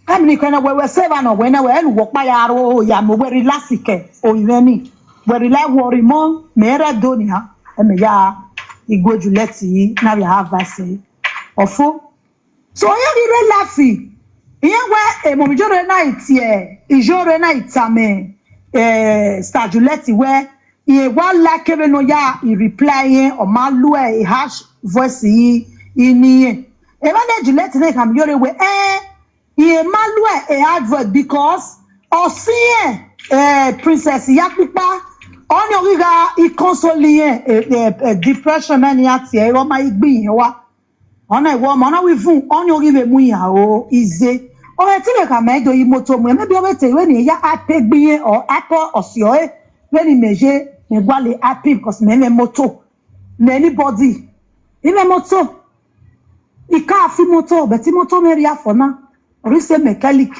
[SPEAKER 3] Am ni kwena we save no we na we enu wo pa ya ro ya mo we relax ke o iveni. We relax worry mo me re do ni ha, e me ya igbo Juliet yi na we have vase. Ofo. So ya di relax. Iyewe momijore night Iyore night ame Star Juliet we iye wa like we no ya I reply o ma lu hash voice yi iniye e ma na Juliet na kam Iyore we iye ma lu advert because o see princess Yapipa on your riga I consolien depression many at here or my being wa on a woman we fun on your give mu o ize o e ti le ka me do imoto mu maybe o te we ni ya ape gbiye or apo osio e we ni meje me gwale ape because me moto me anybody ime moto I ka fi moto but moto me ria for na rise mechanic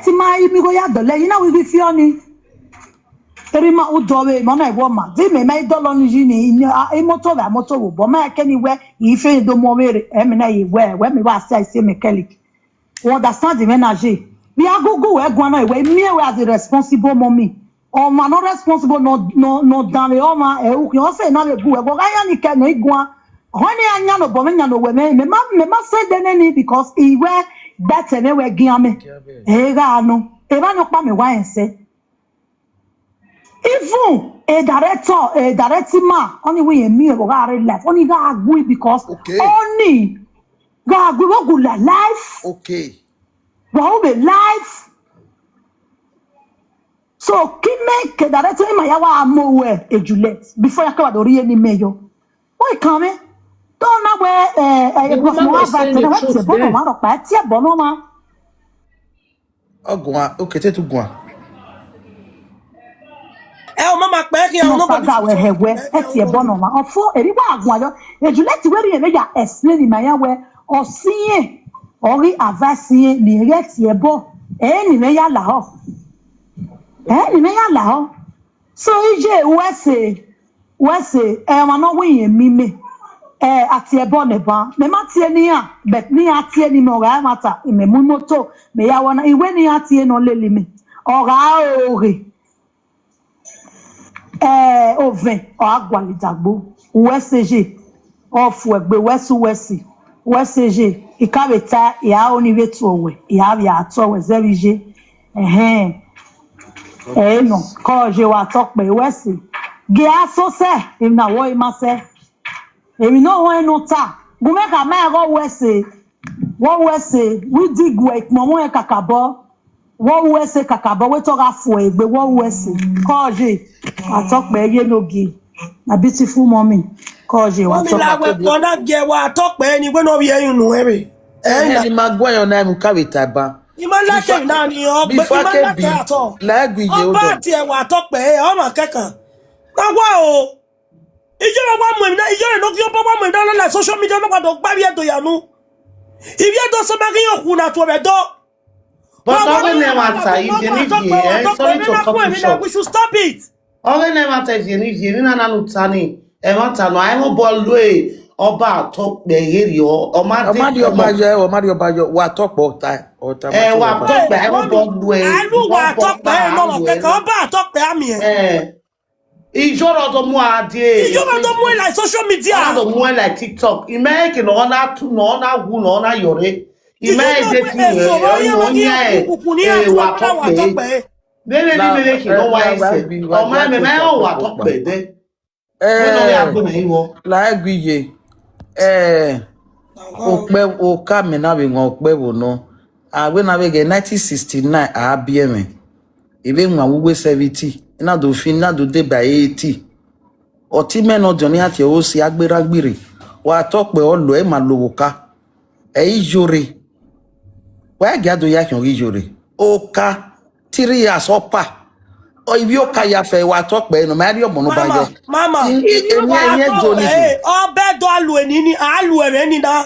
[SPEAKER 3] ti mai mi go ya dole you know we be fioni teri ma udowe mo na iwo ma di me mai dolo nu ji ni moto ga moto wo bo ma ke ni we ife do mo mere e me na yi we me wa say mechanic we understand the energy we are go we gwan na we me we as the responsible mommy o ma no responsible no dan le o ma e u ko say na le gu we go ga ya ni ke no igwan honey anya no bo me nya no we me ma say de ni because I we better me we gian me e ga no e ba no pa me wa ense even a directing man only way me go life only ga agree because only ga agree go life go be life so kime ke director ma ya wa amowe e Juliet before ya ka do ri ni meyo why come don't na we because mo ava te na we bono ma ro pa ti e bono ma
[SPEAKER 2] ogwa okete tu gwa
[SPEAKER 1] o mama pe ki o no
[SPEAKER 3] go ga we hewe e ti e bono ma ofo eri wa agun ayo e Juliet we ri e ya explain ma ya we o siye ori avasiye ni re ti e bo ni me ya la ho ni me ya la ho so ije wese ma no we yen mi me ati e bo ne ba me ma tie ni a but ni atie ni mo ga mata me mu moto me ya wona iwe ni atie no leli me o ga ori oven o agwali dagbo USG ofu egbe USG ikabeta ya oni wetu owe ya bia ato zerije no ko je wa tok pe USG ge aso se im na wo ima se emi no ho enu ta gume ka ma go USG we dig work momo e kakabo wo USG kakabo we to ga fo egbe wo USG ko je atok pe ye no gi a beautiful mommy ko je wa tok
[SPEAKER 1] pe ko na ge wa atok pe ni we no bi eyun nu ere
[SPEAKER 2] ni magwayo na mu kawita ba
[SPEAKER 1] ima la ke na ni o gbe ima la ke ato
[SPEAKER 2] la gbiye o do
[SPEAKER 1] ba ti e wa atok pe o ma kekan wa o ijoro wa mo na ijoro no ki o pa mo na la social media no pa do gba bi e do yanu ibi e do so ma ki yo ku na to be do
[SPEAKER 9] but we never say if you need here sorry to cut you short
[SPEAKER 1] we should stop it
[SPEAKER 9] we never say if you need here na nu tani e ma ta no ai mo bolu e oba to pe eri o ma
[SPEAKER 2] de o ma de obajo wa to po ta o ta ma
[SPEAKER 9] wa to pe ai mo bolu e
[SPEAKER 1] alu wa to pe no mo ke kan ba to pe ami
[SPEAKER 9] ijoro do mu ade
[SPEAKER 1] ijoro do mu like social media
[SPEAKER 9] do mu like TikTok imeke no na tu no na wu no na yore imeke ti no nya wa to pe bele ni bele ki no wa ise o ma me ma wa to pe de no ya gbo me wo
[SPEAKER 2] la gbiye o ka me na we won pe wo no we na we ge 1969 a bm ebe nwa wuwe 70 ina do fin na do de by 80 oti me no joni ati o si agberagbere wa to pe o lo e ma lowo ka Iyore wa ga do ya kan Iyore o ka 3 years opa o ibi o ka ya fe wa to pe no ma ri omo no ba yo
[SPEAKER 1] mama
[SPEAKER 2] emi joni
[SPEAKER 1] o be do alu eni ni alu ere ni na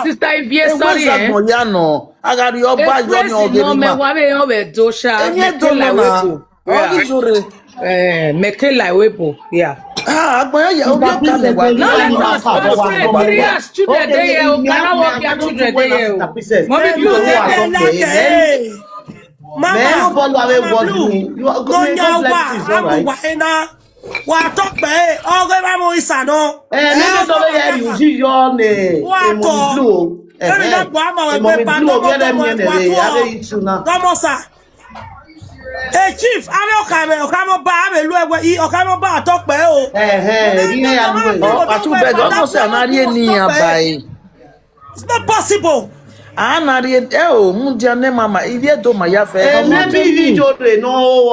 [SPEAKER 6] sister Iyore sorry
[SPEAKER 2] mo ya no agari o ba yo ni o ge
[SPEAKER 6] no me wa be o be do sha
[SPEAKER 2] emi do la webo o Iyore
[SPEAKER 6] make like webo yeah
[SPEAKER 2] agbon ya o bi ka me wa
[SPEAKER 6] no let us 3 years children dey here o kana work your children dey here mommy you dey
[SPEAKER 1] mama
[SPEAKER 9] bolu awe bolu ni
[SPEAKER 1] no nya wa ena wa to pe o ge ba mo isano
[SPEAKER 9] ni do le ya ri uji yo ne e mo blue
[SPEAKER 1] eri na gbo ama we pe pa no mo sa chief ame okamo ba ame lu ewe okamo ba to pe o
[SPEAKER 9] ri ya lu
[SPEAKER 2] atu be go mo se na ri eni abai
[SPEAKER 1] it's not possible
[SPEAKER 2] Anari mundiane mama ivie do my yafe.
[SPEAKER 9] Maybe Iyore no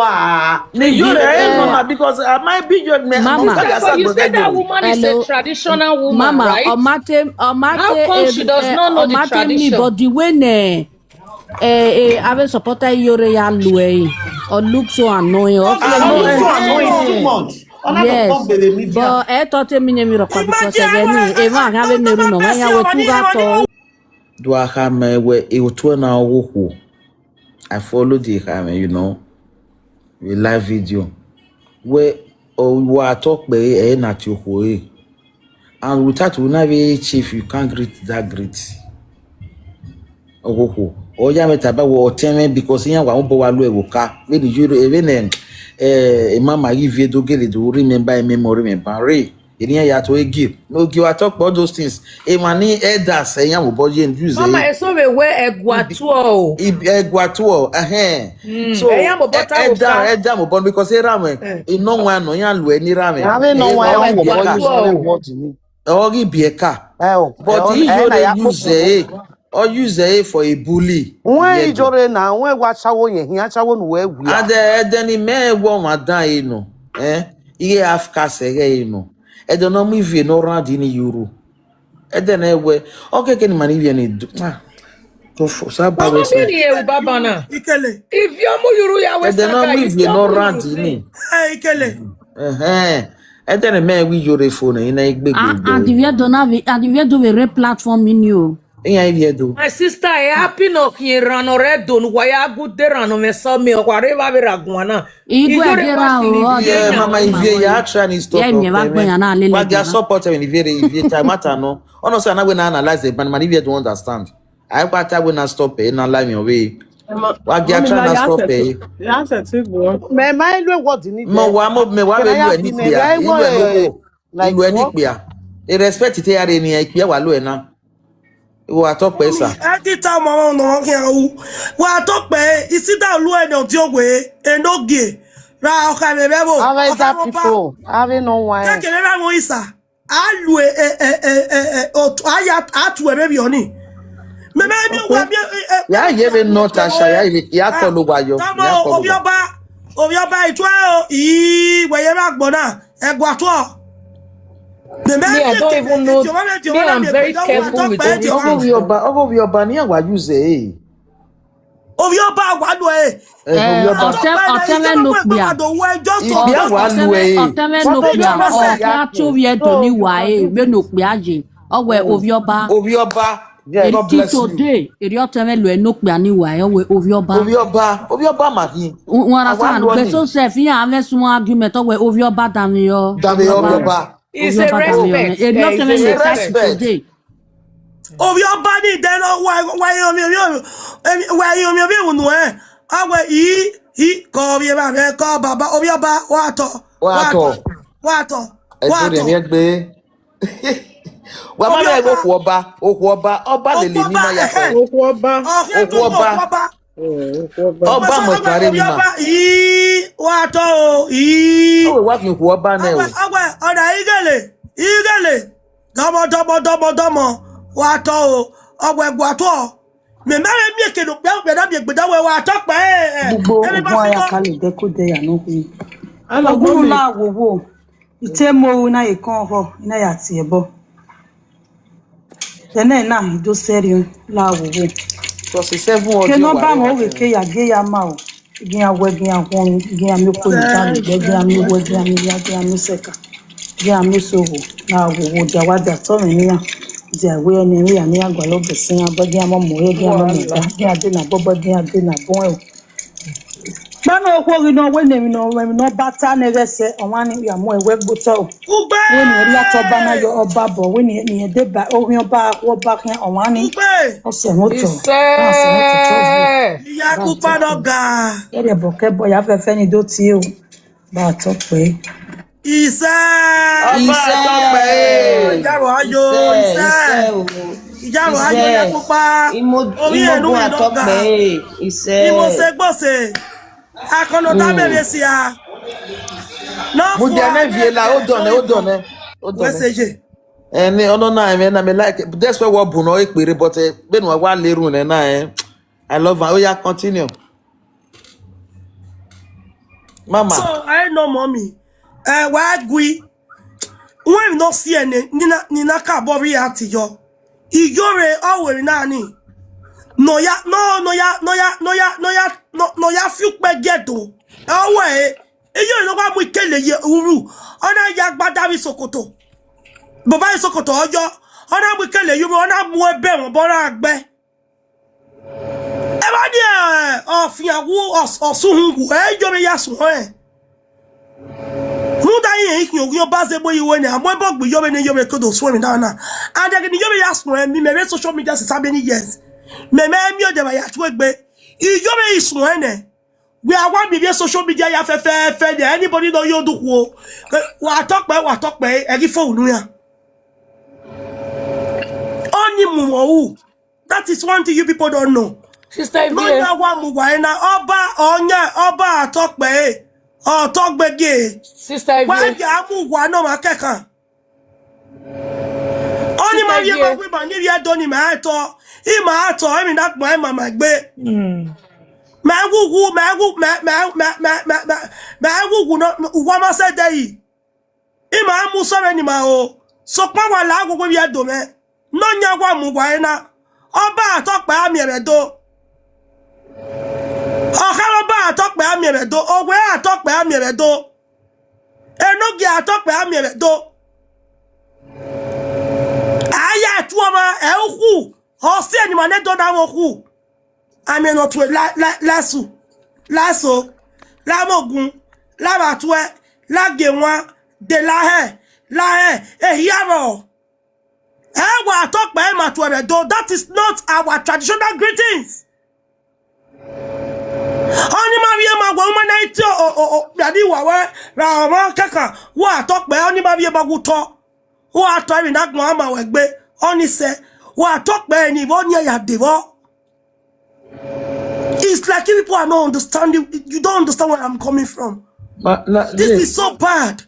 [SPEAKER 2] Iyore mama because my big
[SPEAKER 6] Mama, you said that woman is a traditional woman,
[SPEAKER 8] Mama,
[SPEAKER 6] right? How
[SPEAKER 8] Omate,
[SPEAKER 6] come she does not know the
[SPEAKER 8] Omate me,
[SPEAKER 6] tradition?
[SPEAKER 8] but the way ave supporter Iyore ya lue or look so annoying.
[SPEAKER 9] so annoying too much.
[SPEAKER 8] Yes, but I thought me name because again, Eva have neru no when ya wetuga to.
[SPEAKER 2] Do I have me where it to na wo. I follow the you know, we live video where we are talk by na to and without we never chief you can't greet that greet. Oh yeah, metaba wo teme because yan wa bo wa lo ewoka we the juro even mama give do get do remember memory remember re eniyan ya to give no give I talk about those things e mani elders yan wo boje use
[SPEAKER 6] Mama eso we egwatuo
[SPEAKER 2] so elder mo bon because e ram e no wan no yan lo eni ram
[SPEAKER 9] I no wan wo boje
[SPEAKER 2] Ori bieka but use or use for a bully.
[SPEAKER 9] When Iyore na when wachawo yen hin achawo nu we wi.
[SPEAKER 2] And then me wo madan e no. Iye afka sege e no. E do no mi vie no round in euro. E then e we okay ken mani vie ni do. To for sa ba we say.
[SPEAKER 6] Baba na.
[SPEAKER 1] Ikele.
[SPEAKER 6] If you mo yuru ya we
[SPEAKER 2] E then no mi vie no round in.
[SPEAKER 1] Ikele.
[SPEAKER 2] E then me we Iyore phone ina igbe
[SPEAKER 8] And the video do a platform in you.
[SPEAKER 6] My sister, happy no kirano redo no waya good derano me so me whatever we ragwana.
[SPEAKER 2] Yeah, mama ivie ya try and stop. Wa dia support when ivie time matter no. Ono say na we na analyze it but man ivie don't understand. I kwata we na stop e na lie me away. Wa dia try na stop e.
[SPEAKER 9] Ya se ti go. Me mai lo what ni.
[SPEAKER 2] Mo wa me lu eni pia. Lu eni pia. E respect te ya re ni e pia wa lo e na. Wa talk pe sa.
[SPEAKER 1] Kita mama no kan u. Wa talk pe isida lu e no ti o we enogie. Ra o ka me bebo.
[SPEAKER 9] Ave that people. Ave no why.
[SPEAKER 1] Kekele ra mo isa. Alu o aya atu e bebi oni. Me mi wa bi
[SPEAKER 2] Ya ye not asha ya ko lo wa yo.
[SPEAKER 1] Obioba itwa o I we ye ra gbona egwa to.
[SPEAKER 6] I don't even know. Me, I'm very careful with everything.
[SPEAKER 2] Obioba ni wa use e.
[SPEAKER 1] Obioba wa do e.
[SPEAKER 8] Oteme no bia.
[SPEAKER 2] Bia wa lu e.
[SPEAKER 8] Oteme no bia. O ka chu wie to ni wa e be no bia je. Owe Obioba.
[SPEAKER 2] God bless you.
[SPEAKER 8] Today, eri oteme lu no bia ni wa e owe
[SPEAKER 2] Obioba ma hi.
[SPEAKER 8] Wara san be so se fi an me sun argument owe Obioba dan yo.
[SPEAKER 2] Obioba.
[SPEAKER 6] It's a respect.
[SPEAKER 8] It's a respect.
[SPEAKER 1] Obioba ni den why you me be unu e. Awe I ko bi ba me ko baba Obioba wa to.
[SPEAKER 2] Mi gbe. Wa ma le oku oba le mi ma ya ko. Oku oba mo pare mi ma.
[SPEAKER 1] Wa to
[SPEAKER 2] O wa fi oku oba na e.
[SPEAKER 1] Awe oda igele. Domo wa to ogwe gwa to. Me mere mi ekedo pe da bi egbeda we wa to pe.
[SPEAKER 3] Gbogbo aya kale de ko de ya no ku. Ogun la wowo. Itemo na ikan ho ina ya ti ebo. Tene na do serio la wowo.
[SPEAKER 2] So 7 audio.
[SPEAKER 3] Ke no ba mo we ke ya ge ya ma o. Gin awe gin awon gin ami ko ni ta ni gin ami wo gin ami ya gin ami seka. Gin ami so wo na wowo ja wa ja to mi ni ja we ni ri ani agba lo besin abogin amo mo ye gin amo mo ta gin ade na bobo gin ade na bon e. Bana okwo ri no we mi no bata na rese onwa ni ya mo ewe gboto
[SPEAKER 1] Ugbe
[SPEAKER 3] we ni ri atoba na yo oba bo we ni de ba orin oba wo ba kan onwa ni o se mo to
[SPEAKER 1] ya ku pado ga
[SPEAKER 3] ere bo ke bo ya fefe ni do ti o ba to pe
[SPEAKER 1] ise jaro ayo jaro ayo ya ku pa orí enu ado ga imo se gbose akono ta bebe si a no
[SPEAKER 2] Mo dia na vie la o don.
[SPEAKER 1] Message
[SPEAKER 2] And no na me like that's why we buno ekpere but ben wa leru na I love her. Oh yeah, continue. Mama.
[SPEAKER 1] So I know mommy. Why gui? When not see any nina ka bori ati yo. Iyore always nani. No ya fiuk be geto. Awe. Iyore no wa mu kele ye uru. Ona ya gbadawi sokoto. Baba sokoto ojo. Ona mu kele yuru ona mu ebe won bora agbe. Everybody ofiawo osunhu ejore yasun Muda yi yo baze boy we na mo bogbe yo be ne yo be kodo so mi down na and again yo be yasun mi me social media since how many years me mi o de ba ya tu egbe yo be isun ne we are one be social media ya fe anybody know yo duku wa talk pe e gi phone ya oni mu wo that is one thing you people don't know.
[SPEAKER 6] Sister Ivy.
[SPEAKER 1] No na wa mu wa na oba atokpe otogbe
[SPEAKER 6] Sister Ivy.
[SPEAKER 1] Why ya mu wa no ma kekan. Oni ma ye ba we ba ni ye do ni ma ato. I ma ato emi na gbo mama gbe. Ma gugu no wa ma se dey. I ma mu so ni ma o. So pa wa la gugu bi do me. No nya wa mu wa na. Oba atokpe ami eredo. Ọ̀kárọ̀bá àtọ́pẹ́ àmì ẹ̀rẹ̀dó, òwe àtọ́pẹ́ àmì ẹ̀rẹ̀dó, ẹnúgi àtọ́pẹ́ àmì ẹ̀rẹ̀dó. Àyà ẹ̀tú ọmọ ẹ̀ ń hù, ọ̀sí ẹ̀nìmọ̀ nẹ́tọ́ dáwọn hù. Àmì ẹ̀nà tó lásò, lámọ̀gùn, lábàtúẹ̀, lágẹ̀wọ̀n, láhẹ̀, èyí àrọ̀. Ẹ̀wà àtọ́pẹ́ ẹ̀màtú ẹ̀rẹ̀dó, that is not our traditional greetings. Oni ma vie ma gwa ma na iti yadi wa ra ma kaka wa tokpe oni ma vie ba guto wa to ri na gbon ma we gbe oni se wa tokpe ni bo ni ya devo. It's like if people are not understanding, you don't understand where I'm coming from. This is so bad.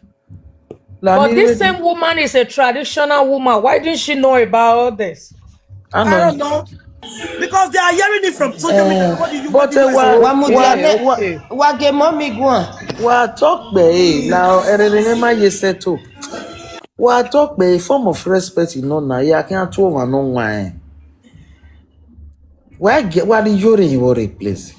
[SPEAKER 6] But this same woman is a traditional woman. Why didn't she know about all this?
[SPEAKER 1] I don't know. Because they are hearing it from social media. What do you
[SPEAKER 2] But
[SPEAKER 7] wa ge mommy gwan.
[SPEAKER 2] Wa talk be now erere ma ye settle. Wa talk be form of respect you know na ya can to over no wan. Why get what Iyore place?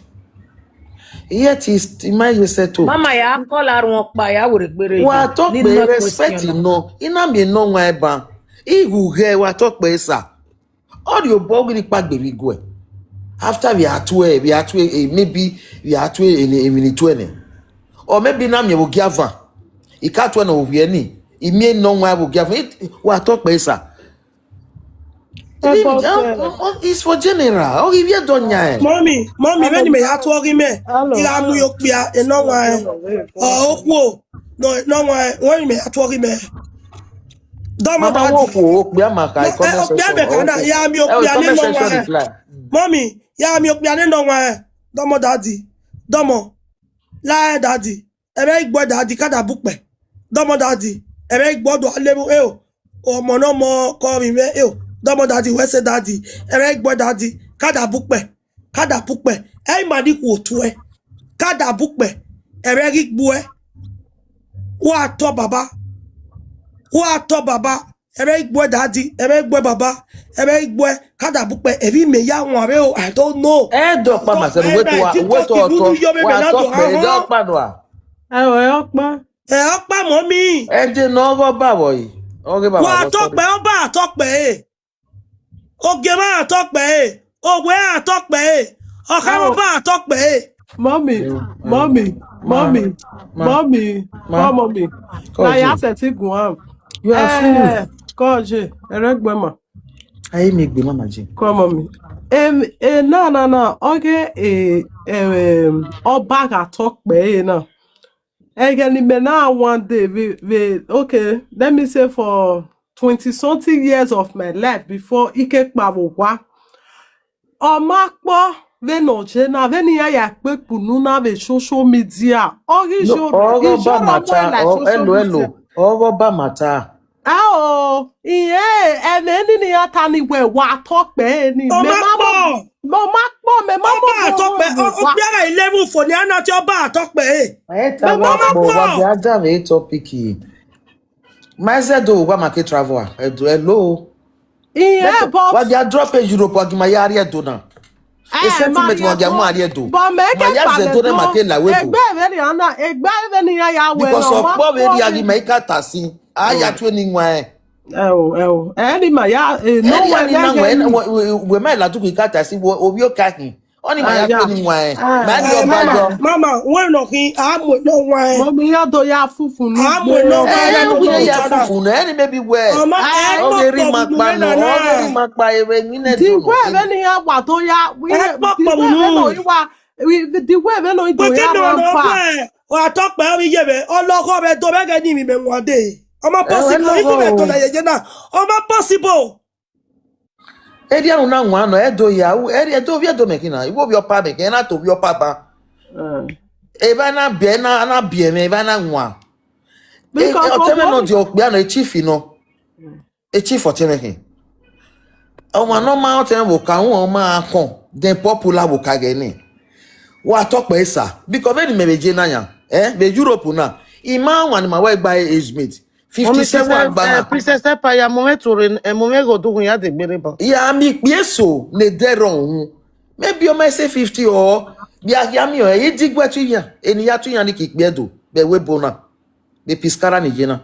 [SPEAKER 2] Yet is ma ye settle.
[SPEAKER 6] Mama ya call her won pa ya wore gbere.
[SPEAKER 2] Wa talk be respect you know. Ina me no wan ba. Ihu he wa talk be sir. All your boggy pack baby go. After we are to maybe we are to a minute 20. Or maybe now you will give her. It can't one over any. It may no one will give it. What talk by sir? It's for general. Oh, if you don't know.
[SPEAKER 1] Mommy, when you may have to worry me. You are Muyopia and no one. Oh, no one. When you may have to worry me. Mommy, ya mi opiane no wa domo daddy domo la daddy ebe igbo daddy kada bupe domo daddy ebe igbo do alebu omo no mo ko mi me domo daddy we say daddy ebe igbo daddy kada bupe e ma di ku otu e kada bupe ebe igbo e wa to baba ebe igbo daddy ebe igbo baba ebe igbo kada bupe ebi me ya won re o I don't know
[SPEAKER 2] Do pa ma se we to wa to pe do pa do a
[SPEAKER 1] opa mommy
[SPEAKER 2] de no go ba boy oge baba
[SPEAKER 1] wa to pe o ba to pe oge ma to pe owe a to pe o ka mo ba to pe
[SPEAKER 11] mommy na ya se ti gun am
[SPEAKER 2] you are fool
[SPEAKER 11] koje eregbema
[SPEAKER 2] ayi mi gbe mama ji
[SPEAKER 11] come on na oge oba ga talk pe na again me now one day we okay let me say for 20-something years of my life before ike pawo wa o ma po we no je na we ni ya pe kunu na we social media ogi jo
[SPEAKER 2] hello ogo ba mata
[SPEAKER 11] Oh, yeah, and then in your tiny way, what talk, Benny? Mama,
[SPEAKER 1] talk, oh, 11 for the other job, talk,
[SPEAKER 2] Mama, topic. Myself do what market travel. Hello.
[SPEAKER 11] Yeah, but
[SPEAKER 2] what they drop in Europe, what my area do now. A sentiment what your money do.
[SPEAKER 11] But make it do them market la webo.
[SPEAKER 2] Because of what we are make a tassi. I ya 21.
[SPEAKER 11] Oh, any my no
[SPEAKER 2] when we might like to get tassi or your kaki. Only my 21.
[SPEAKER 1] Mama, we're not here. I'm with no wine.
[SPEAKER 11] Mommy, ya do ya fufu.
[SPEAKER 1] I'm with no wine.
[SPEAKER 2] We ya fufu. Any maybe where. Oh, very much man. Oh, very much by a minute.
[SPEAKER 11] The way when you are what ya we the way when you do ya.
[SPEAKER 1] Well, talk about me, yeah. Oh, look, I'm to make any me one day. I'm a possible. I'm a possible.
[SPEAKER 2] Edia no na nwa no edo ya area do via do mekina iwo bi opa be na to bi opa ba eba na bie na bie me eba na nwa because oteme no di okbia no chief no e chief oteme hin o ma no ma oteme wo ka won ma kon den popular wo ka geni wa talk pe sa because very mebeje na ya be Europe na ima wan ma wa gba age mate 57 ba
[SPEAKER 9] princess pa ya moment Tori moment go do ya de gbere ba
[SPEAKER 2] ya mi pieso le deron maybe o ma say 50 or bia ya mi o e digwa tu ya eni ya tu ya ni kikpe do be we bona be piskara ni jena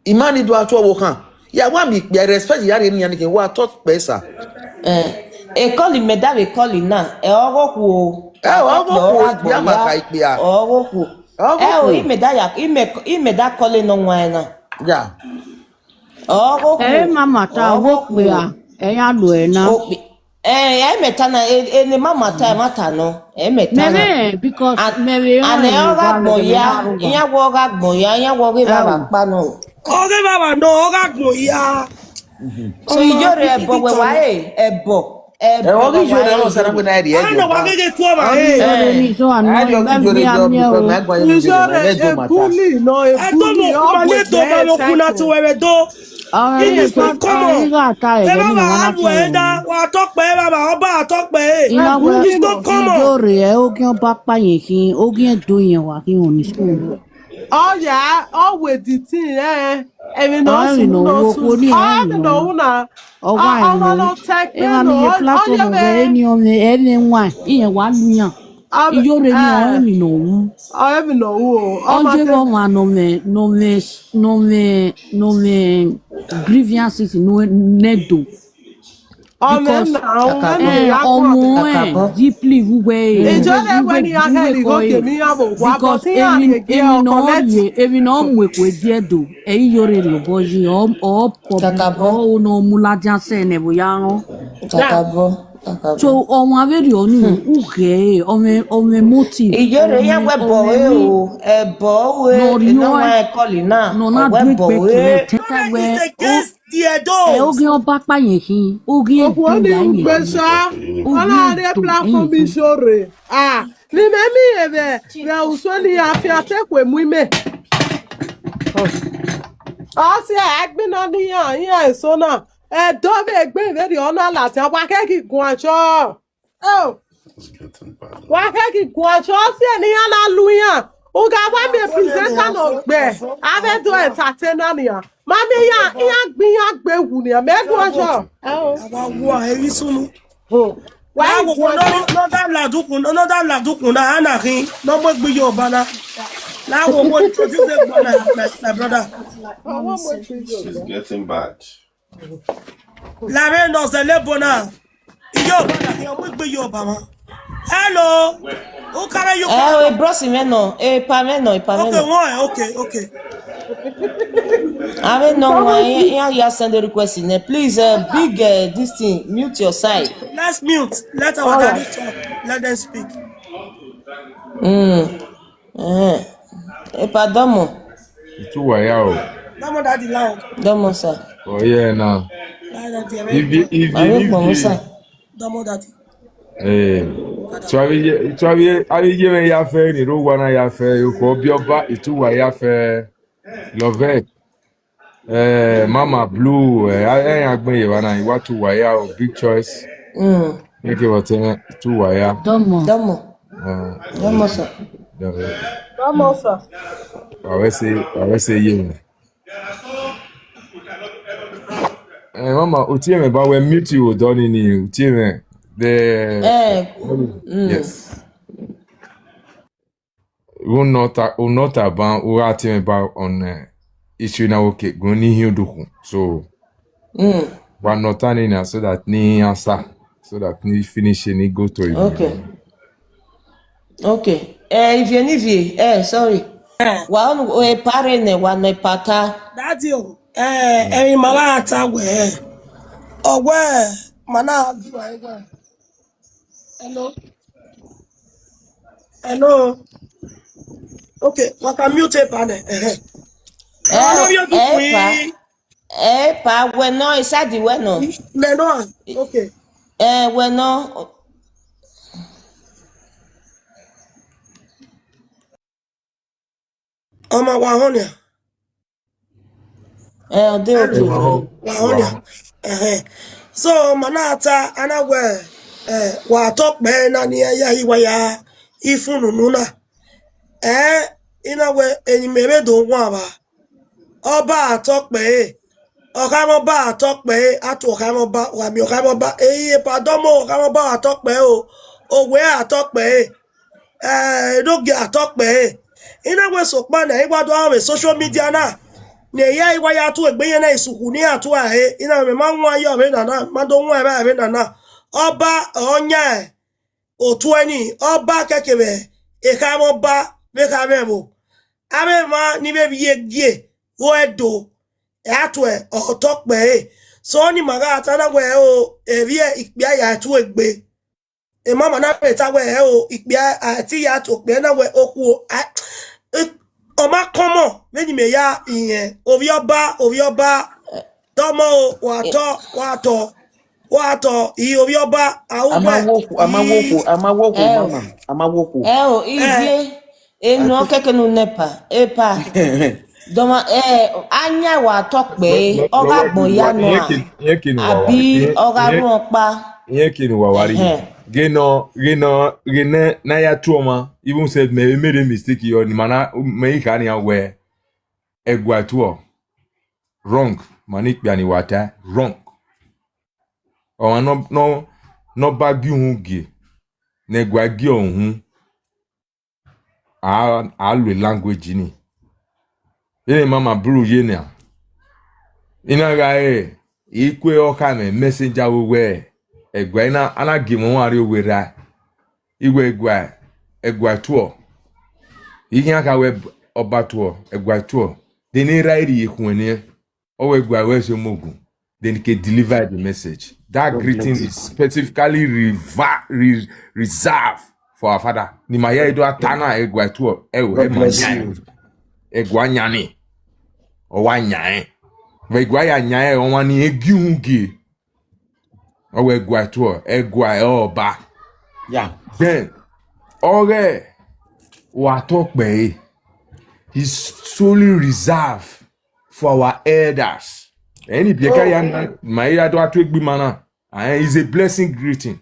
[SPEAKER 2] imani do ato wo kan ya wa mi pe respect ya re ni ya ni ke wa tot pesa
[SPEAKER 7] e call me da we call na e ogo ku o
[SPEAKER 2] ya ma ka ipe a
[SPEAKER 7] ogo ku o imeda calling no wine
[SPEAKER 2] ya
[SPEAKER 7] ogo ku
[SPEAKER 8] mama ta ogo ku ya ya lo na
[SPEAKER 7] meta na ene mama ta mata no meta na
[SPEAKER 8] because maybe
[SPEAKER 7] ane oga gboya iya wo oga gboya iya wo ge baba pa no
[SPEAKER 1] oge baba no oga gboya
[SPEAKER 7] so Iyore ebo we wa ebo
[SPEAKER 2] ogi Iyore no sara we na ri e
[SPEAKER 1] no wa ge tu ba
[SPEAKER 8] ni so anu
[SPEAKER 11] bully no e bully
[SPEAKER 1] o ma to ba lo kuna to we do it is not common. Wa talk pe baba oba talk pe. It is not common.
[SPEAKER 8] Iyore o ki on ba pa yen kin o ki en do yen wa ki on ni school.
[SPEAKER 11] Oh yeah, always the thing even no na no tech no
[SPEAKER 8] platform any on any one iyen wa luyan Iyore ni no wu
[SPEAKER 11] I even know
[SPEAKER 8] oje bo ma no me grievances no nedo because deeply because even no mwe diedo Iyore ri oboji o no mulaja se ne boya so on wa very onu uge o me motive
[SPEAKER 7] Iyore ya we bo no ma call na
[SPEAKER 8] no na we bo ogi on pa pa yen kin ogi
[SPEAKER 11] ni gbesa ona de platform Iyore ni memi ebe na usoni afia tekwe muime si agbina ni yan so na do be gbe very ona lati wa keki gun aso wa keki gun aso si ni yan na luyan o ga wa me presenter no gbe ave do entertainer ni yan mami yan gbe wu ni me gun aso
[SPEAKER 1] aba wo eri sunu wa wo no da ladukun na anakin no mo gbe yo bana la wo mo introduce my brother
[SPEAKER 12] she's getting bad.
[SPEAKER 1] La reine dans le bonheur. Hello. Who carry you?
[SPEAKER 7] Brosi meno. Pa meno.
[SPEAKER 1] Okay.
[SPEAKER 7] I mean no you send the request in. Please big this thing mute your side.
[SPEAKER 1] Let's mute. Let our daddy talk. Let them speak.
[SPEAKER 7] Pardon.
[SPEAKER 12] Tu vois yao.
[SPEAKER 1] Domo daddy loud.
[SPEAKER 7] Domo sir.
[SPEAKER 12] Oh yeah now. If
[SPEAKER 1] Domo daddy.
[SPEAKER 12] Tu avais ya fait ni ro wana ya fait ko bi oba itu wa ya fait love. Mama Blue, I agree with you. What to wire big choice. Make it what to wire.
[SPEAKER 8] Domo.
[SPEAKER 7] Domo sir.
[SPEAKER 11] Vamos, sir.
[SPEAKER 12] I say you. Mama, utieme ba we mute you doni ni utieme the yes. We not about we are talking about on issue na okay go ni hiu duku. So we not turning na so that ni answer so that ni finish ni go to you.
[SPEAKER 7] Okay. If sorry. Wa on we pare ne wa no pata.
[SPEAKER 1] Daddy o. Emi mama ata we. Owe mana do I go. Hello. Okay, we can mute it panel.
[SPEAKER 7] Pa we no isadi we no.
[SPEAKER 1] No. Okay.
[SPEAKER 7] We no.
[SPEAKER 1] Oma wahonia. Wahonia. So manata anawe wa talk be na ni ya hiwa ya ifunu nuna. Inawe enyimere do nwa ba. Oba talk be. Okamo ba talk be atu okamo ba wa mi okamo ba padomo okamo ba talk be o. Owe talk be. Doge talk be. Inawe sokpa na igwado awe social media na. Ne ya iwa ya tu egbenye na isuku ni atu ahe. Inawe ma nwa yo be na mado nwa be na. Oba onya otu eni oba kekebe ekamo ba be kamebo. Abe ma ni be biye gie wo edo atwe otokpe so ni maga atana we o evie ikpia ya atu egbe e mama na peta we o ikpia ati ya to pe na we oku o ma komo meji me ya iyen ovi oba domo wato I ovi oba
[SPEAKER 2] amawoku mama
[SPEAKER 7] Ivie enu keke nu nepa epa doma anya wa tokpe oga gbon ya no abi oga run pa
[SPEAKER 12] Kinu wawari. Geno na ya trauma even said me made a mistake you ni mana me ka ni awe egwa tuo wrong manik bia ni wata wrong o no bagi hungi na egwa gi ohun a lo language ni ene mama bru ye na ina ga ikwe oka me messenger we egwa ina ana gi mo ari owera igwe egwa tuo ihe aka we oba tuo egwa tuo de ni rairi ihunene o we egwa we so mogun then can deliver the message. That greeting is specifically reserved for our father. Ni maya edo atana egwa tuo egwa nyane o wa nyae egwa ya nyae o wa ni egiungi o egwa tuo egwa oba.
[SPEAKER 2] Yeah.
[SPEAKER 12] Then ore wa tokpe is solely reserved for our elders. Any bieka yang my do atwegbi mana is a blessing greeting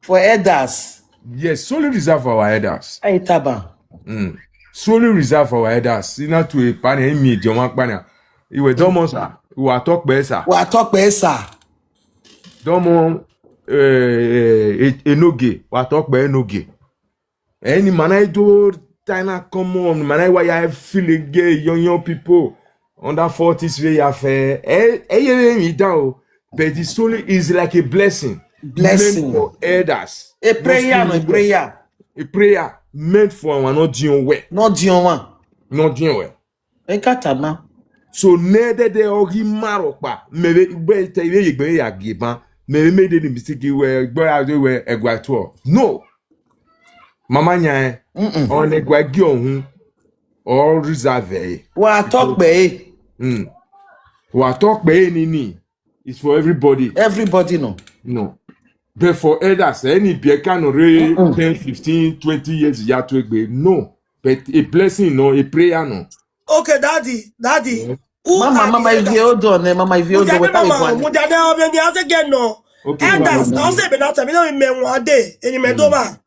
[SPEAKER 2] for elders.
[SPEAKER 12] Yes, solely reserved for our elders.
[SPEAKER 2] Aitaba.
[SPEAKER 12] Solely reserved for our elders. Ina to a pan emi joma pana. Iwe domo sa, wa talk besa.
[SPEAKER 2] Wa talk besa.
[SPEAKER 12] Domo enoge, wa talk be enoge. Any mana do tina come on, mana why I feel gay young people. Under 40s way affair, but the soul is like a blessing meant for elders.
[SPEAKER 2] A prayer.
[SPEAKER 12] A prayer meant for one not doing well.
[SPEAKER 2] Not doing
[SPEAKER 12] well.
[SPEAKER 2] Ekatama.
[SPEAKER 12] So neither they or he maropa. Maybe ya giba. Maybe made the mistake where were a guator. No. Mama nya on a guagion or reserve.
[SPEAKER 2] What talk be?
[SPEAKER 12] What talk be ni is for everybody.
[SPEAKER 2] Everybody no.
[SPEAKER 12] But for elders, any bekan or 10, 15, 20 years ya to be no. But a blessing no, a prayer no.
[SPEAKER 1] Okay, daddy.
[SPEAKER 2] Mama, if you hold on, Mama, if you hold on,
[SPEAKER 1] Mama, Mujade, again, no. And that's also been out of me, one day, in Medova.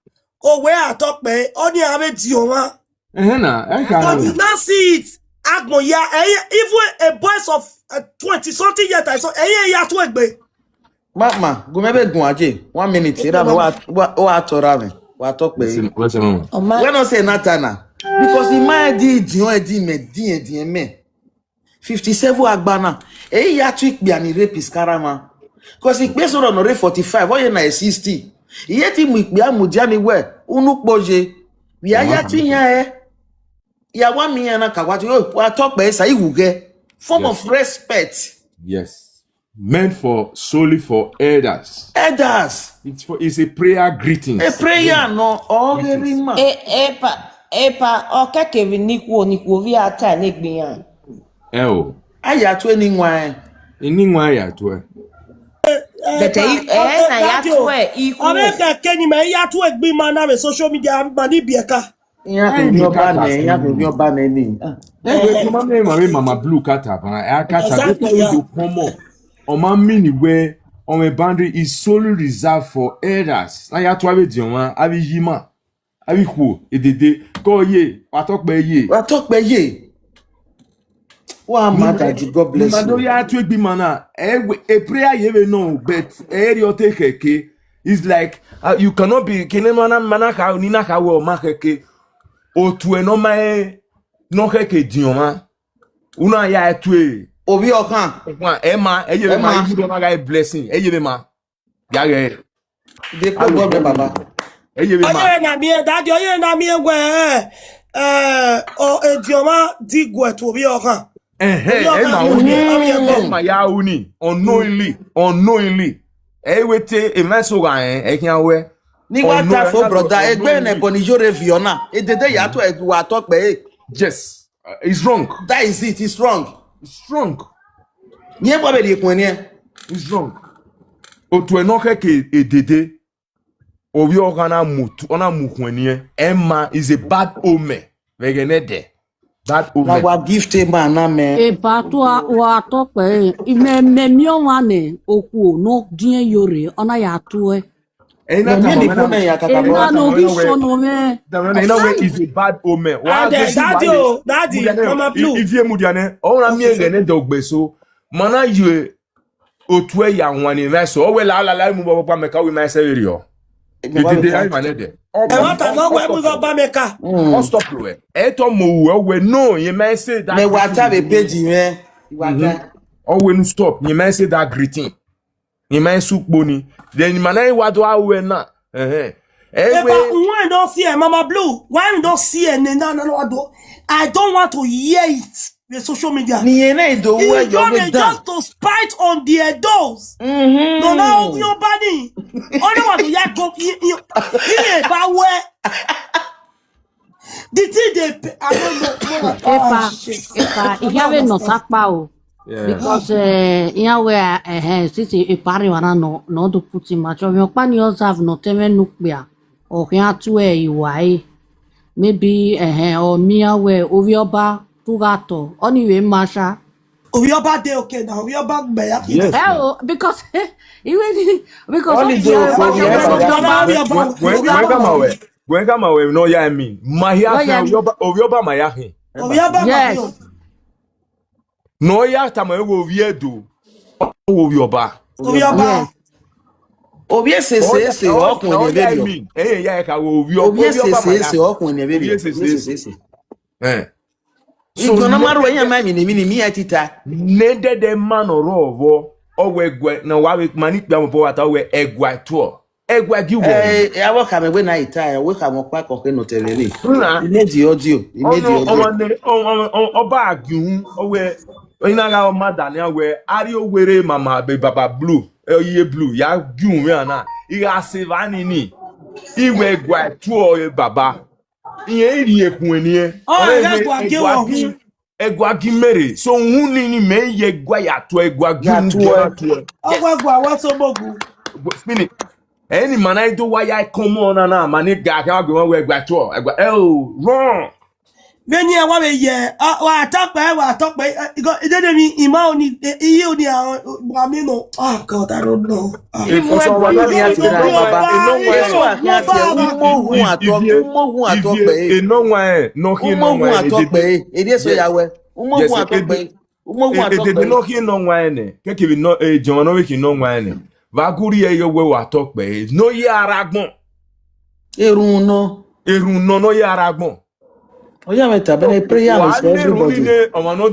[SPEAKER 1] Oh, where I talk, me, only have it, Yoma. But you now see it. Agmo, yeah, even a boys of 20-something years, I saw a year to work, babe.
[SPEAKER 2] Mama, go maybe go aje. 1 minute. What talk be? When I say Natana, because in my me 57 agbana. Ya trick be an rapist karama. Because it based on 45, or na 60. Yet him we be amujani we unu poje. We are ya twin here. Ya 1 million na kawati. What talk be say wuge. Form of respect.
[SPEAKER 12] Yes. Meant solely for elders.
[SPEAKER 2] Elders.
[SPEAKER 12] It's a prayer greetings.
[SPEAKER 2] A prayer no all every man.
[SPEAKER 7] Epa okeke vi nikwo vi ata negbiyan.
[SPEAKER 2] Aya to anyone.
[SPEAKER 12] Anyone ya to.
[SPEAKER 7] But na ya to iku.
[SPEAKER 1] Ameka keni me ya to egbi man na social media mani bieka.
[SPEAKER 2] Ya go ba ni.
[SPEAKER 12] Mama blue kata bana. Kata do come on mini where on a boundary is solely reserved for elders. Na ya to ave dioma, ave yima. Ave who edede go ye, wa talk be ye.
[SPEAKER 2] What matter? God bless you.
[SPEAKER 12] Ya to be mana. A prayer you know, but you take ke is like you cannot be kinemana manaka nina ka wo makeke. O tu no mai no keke dioma. Una ya tu
[SPEAKER 2] Obi okan.
[SPEAKER 12] Emma, eye ma you don't get blessing. Eye ma. Ya ge.
[SPEAKER 2] Dey pray God baba.
[SPEAKER 12] Eye ma.
[SPEAKER 1] Oye na mi daddy, oye na mi egwe o edioma digwe to obi okan.
[SPEAKER 12] Emma ya uni unknowingly. Wete e meso ga kian we.
[SPEAKER 2] Ni wa ta for brother egbe na boni Iyore Fiona. Edede ya to wa talk be.
[SPEAKER 12] Yes. It's wrong.
[SPEAKER 2] That is it. It's wrong.
[SPEAKER 12] It's wrong.
[SPEAKER 2] Nye bo be di kun ni.
[SPEAKER 12] It's wrong. Otu enoke ke edede. Obi okana mutu, ona mukweni. Emma is a bad omen. Vegenede. Bad omen.
[SPEAKER 2] Na wa gift man na me.
[SPEAKER 8] E pa to wa to pe. Me wane oku no din Iyore ona ya to e.
[SPEAKER 2] No
[SPEAKER 12] is a bad omen.
[SPEAKER 1] Daddy, Mama Blue.
[SPEAKER 12] If you mudiane, ona mi ngene dogbe so. Mana you otwe ya nwani reso. O we la mu baba meka we my serio. Did I manede? Oh, stop we. Eto mo we no, you may say that.
[SPEAKER 2] Me wata be page me.
[SPEAKER 12] Oh, when stop, you may say that greeting. You may soup boni. Then manai what do I wear na?
[SPEAKER 1] Why don't see Mama Blue? Why don't see no. I don't want to hear it. The social media. Just to spite on their doors. No, your body. Only want to hear go. The thing they I don't know.
[SPEAKER 8] If you have no sakpa because since a party no do put in much of your pan yourself no temen nukbia or here to why maybe or mia where ovioba to gato anyway masha
[SPEAKER 1] ovioba de okay now ovioba be
[SPEAKER 8] yes because even because
[SPEAKER 12] when come away no ya mean my ovioba my yahin
[SPEAKER 8] yes.
[SPEAKER 12] No ya tama ewo viedo owi oba
[SPEAKER 2] obi se okun ni baby
[SPEAKER 12] ya ka wo
[SPEAKER 2] obi se okun ni baby so no matter when my mi atita
[SPEAKER 12] nede de man orowo owe egwe na wa we mani gba mo wata we egwa to egwa gi wo
[SPEAKER 2] awo ka me we na ita we ka mo pa ko ke no tele ni imeji audio
[SPEAKER 12] oba agun owe oyinaga o madania we ari owere mama be baba blue oyiye blue ya gun we na iga sevani ni iwe gwa tuo baba iye iri ekun eni egwa gi mere so hun ni me ye gwa ya to egwa gi
[SPEAKER 1] ogwa wa so bogu
[SPEAKER 12] spin any man I do why I come on na mani ga ka gwa we egwa to egwa wrong
[SPEAKER 1] Many a woman, yeah, I talk by, it didn't mean Imani, Bramino. Oh, God, I don't know.
[SPEAKER 2] Oh yeah, meta, but I pray for everybody.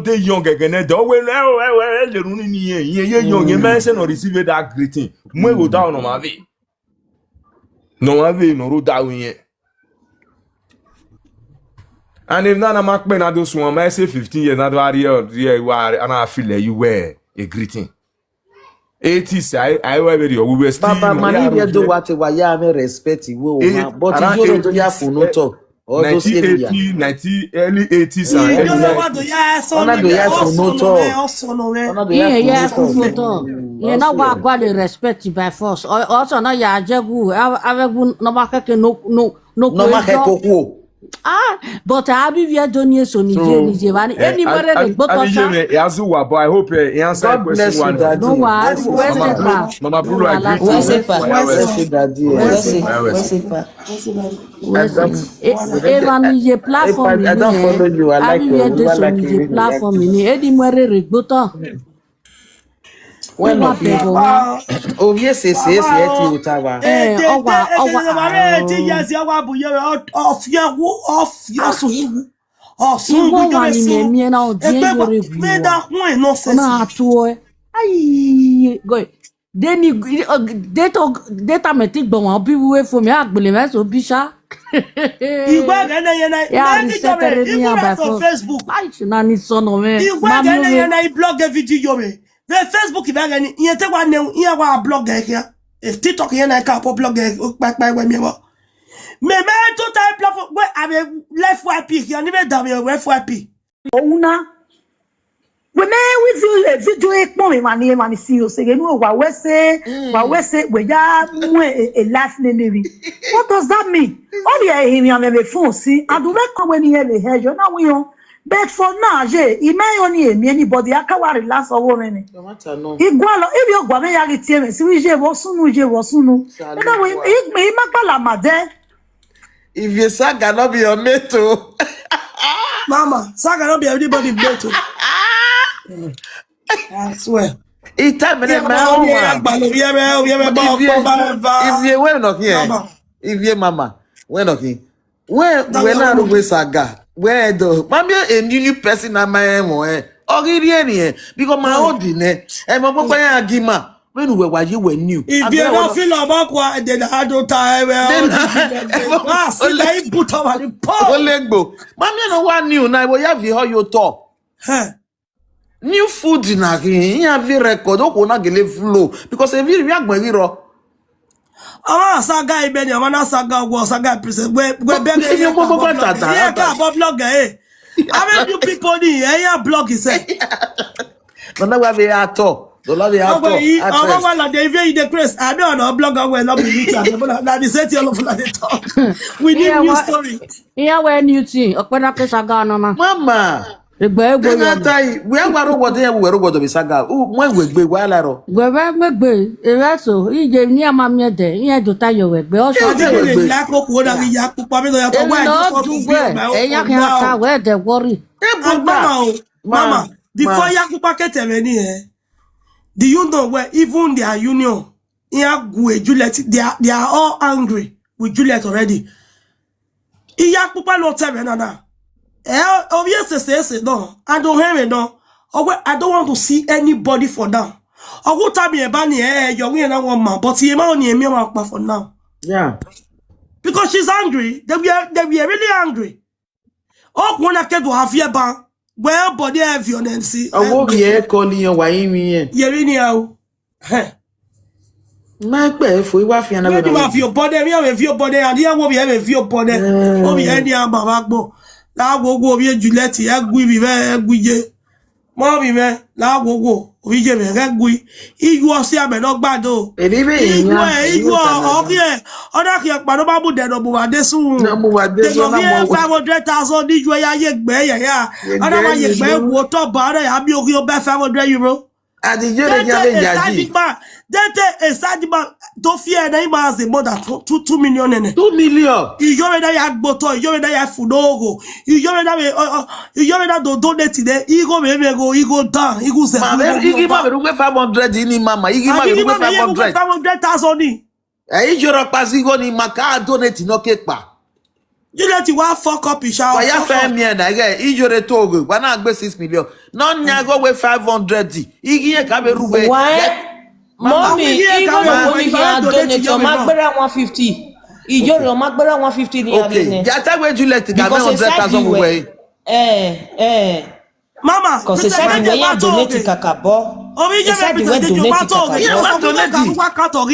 [SPEAKER 12] De young again. The way le runi ni ye young. Ye man say no receive that greeting. Mwe go down no ma ve. No ma ve no ro da wi. And if na mak pe na do so I say 15 years na do are here and I feel like you wear a greeting. 80s I wear we still.
[SPEAKER 2] Papa man if you do what ya me respect you but you don't do ya for no talk.
[SPEAKER 12] 1980, early 80s
[SPEAKER 1] and
[SPEAKER 8] you know what God respect by force. Also no ya jegu avegun no makeke no but I be via donation nije bani anybody the both of them
[SPEAKER 12] yazuwa but I hope he answer question one.
[SPEAKER 8] No what
[SPEAKER 12] Mama Bruno agree.
[SPEAKER 8] Ye platform
[SPEAKER 2] I don't follow you. I like
[SPEAKER 8] your platform ni edi mwere regboto.
[SPEAKER 2] When oh yes utawa.
[SPEAKER 8] Then data metic bon won bi we fo mi agbele me so bi sha.
[SPEAKER 1] Facebook.
[SPEAKER 8] Na ni so no me.
[SPEAKER 1] I blog a video me. The Facebook ibagani yete wa ne iya wa blog here. If TikTok here na ka blog back by when me to type platform where I left YP here ni be da me FYP.
[SPEAKER 3] Una we with you video ekpon me mani see you say no wa we say we ya mu a life name. What does that mean? All you hear me on my phone see and do not come when you hear you now we on. But for now, anybody I can relax or woman. Igualo, if you go me yagi si we je wasunu. Now we me makala made.
[SPEAKER 2] If you saga not be your mate,
[SPEAKER 1] Mama, saga not be everybody mate. I swear.
[SPEAKER 2] If you were not here, if you mama, we're not here. When not we saga. Where the mami a new person na my mo because my old and my papa agima when we were you were new.
[SPEAKER 1] If you don't feel about what then I don't time put over the
[SPEAKER 2] pole. Mami no one new now we have how you talk. New food in a have record not get flow because if you react when you
[SPEAKER 1] saga ibeni amana saga wo saga present we beg you blog I you people ni blog is
[SPEAKER 2] no na we at all do love the at
[SPEAKER 1] all dey even the press I don't know blogger we not be written na the set all of the talk we need new story
[SPEAKER 8] here we new thing opena ke saga no na
[SPEAKER 2] mama Egbe we agwaro wodo ya we rogodo bisaga mo egbe wa laro
[SPEAKER 8] gbe ereso ije ni amamie de yen do tayo egbe o so
[SPEAKER 1] de la koko na ya pupa mi do ya to wa
[SPEAKER 8] eyan kan ta we de worry
[SPEAKER 1] mama before ya pupa keteme ni do you know where even their union ya gu Juliet they are all angry with Juliet already iya pupa no teme na obviously no. I don't hear it no. I don't want to see anybody for now. I go tell me about young and one man, but he only me for now.
[SPEAKER 2] Yeah.
[SPEAKER 1] Because she's angry. They be really angry. Oh, when I get to have your ban, where body have your Nancy.
[SPEAKER 2] I won't be calling you why me.
[SPEAKER 1] You're
[SPEAKER 2] my bed for you have
[SPEAKER 1] your body, we have your body, and here will be having your body. Oh, be any amagbo. La gogo bi Juliet ya gui bi be guije mo bi me la gogo obi je me ga gui igu o si abe no gbado igu Oda ki pa no ba bu de no bu ade sun.
[SPEAKER 2] No bu ade sun na mo.
[SPEAKER 1] 500,000 ni ju ya ye gbe ya. Oda ma ye gbe wo to ba da ya bi o ki o be 500 euro.
[SPEAKER 2] Adi Iyore ya le jaji.
[SPEAKER 1] Dete esadima to fear na ima as more than 2 million nene.
[SPEAKER 2] 2 million.
[SPEAKER 1] Iyore da ya gboto, Iyore da ya funogo. Iyore da do donate de, igo me go, igo down, igo se.
[SPEAKER 2] Igi ma be rugbe 500 ni mama, igi ma be rugbe 500.
[SPEAKER 1] 500,000 ni.
[SPEAKER 2] Iyore pasigo ni maka donate no kepa.
[SPEAKER 1] Juliet wa fuck up isha.
[SPEAKER 2] Wa ya fe mi na ge Iyore togo, wa na gbe 6 million. No nyago we 500. Igi ye ka be rugbe.
[SPEAKER 7] Mommy, even when you donate your magbera 150. Iyore your magbera 150 ni
[SPEAKER 2] okay. Jata we Juliet ga 100,000 we.
[SPEAKER 1] Mama,
[SPEAKER 7] because it's said when you donate kakabo. It's said when donate kakabo.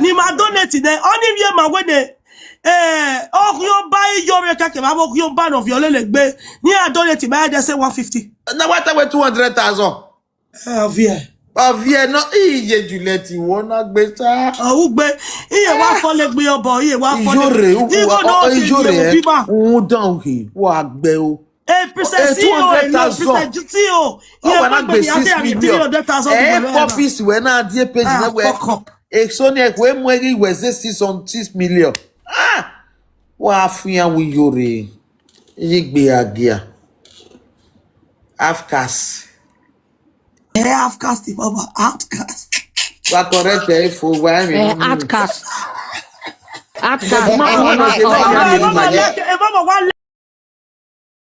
[SPEAKER 1] Ni ma donate de oni wie ma we de okyo ba Iyore kake ma bo okyo ban of your lele gbe ni a donate ba de say 150.
[SPEAKER 2] Na what we 200,000.
[SPEAKER 1] Vie.
[SPEAKER 2] Vie no iye Juliet wo na gbe sa.
[SPEAKER 1] O gbe iye wa fo le gbe obo iye wa fo
[SPEAKER 2] le. Iyore o dan oke wa gbe o.
[SPEAKER 1] Percent CEO.
[SPEAKER 2] Yeah, na gbe 6 million. Copies we na die page na we. Exonia we mwegi we 6 million. Wa afian wi Iyore. Yigbe agia. Afcas.
[SPEAKER 1] Afcas the baba outcast.
[SPEAKER 2] Wa correct e fo wa mi.
[SPEAKER 8] Outcast.
[SPEAKER 1] Mama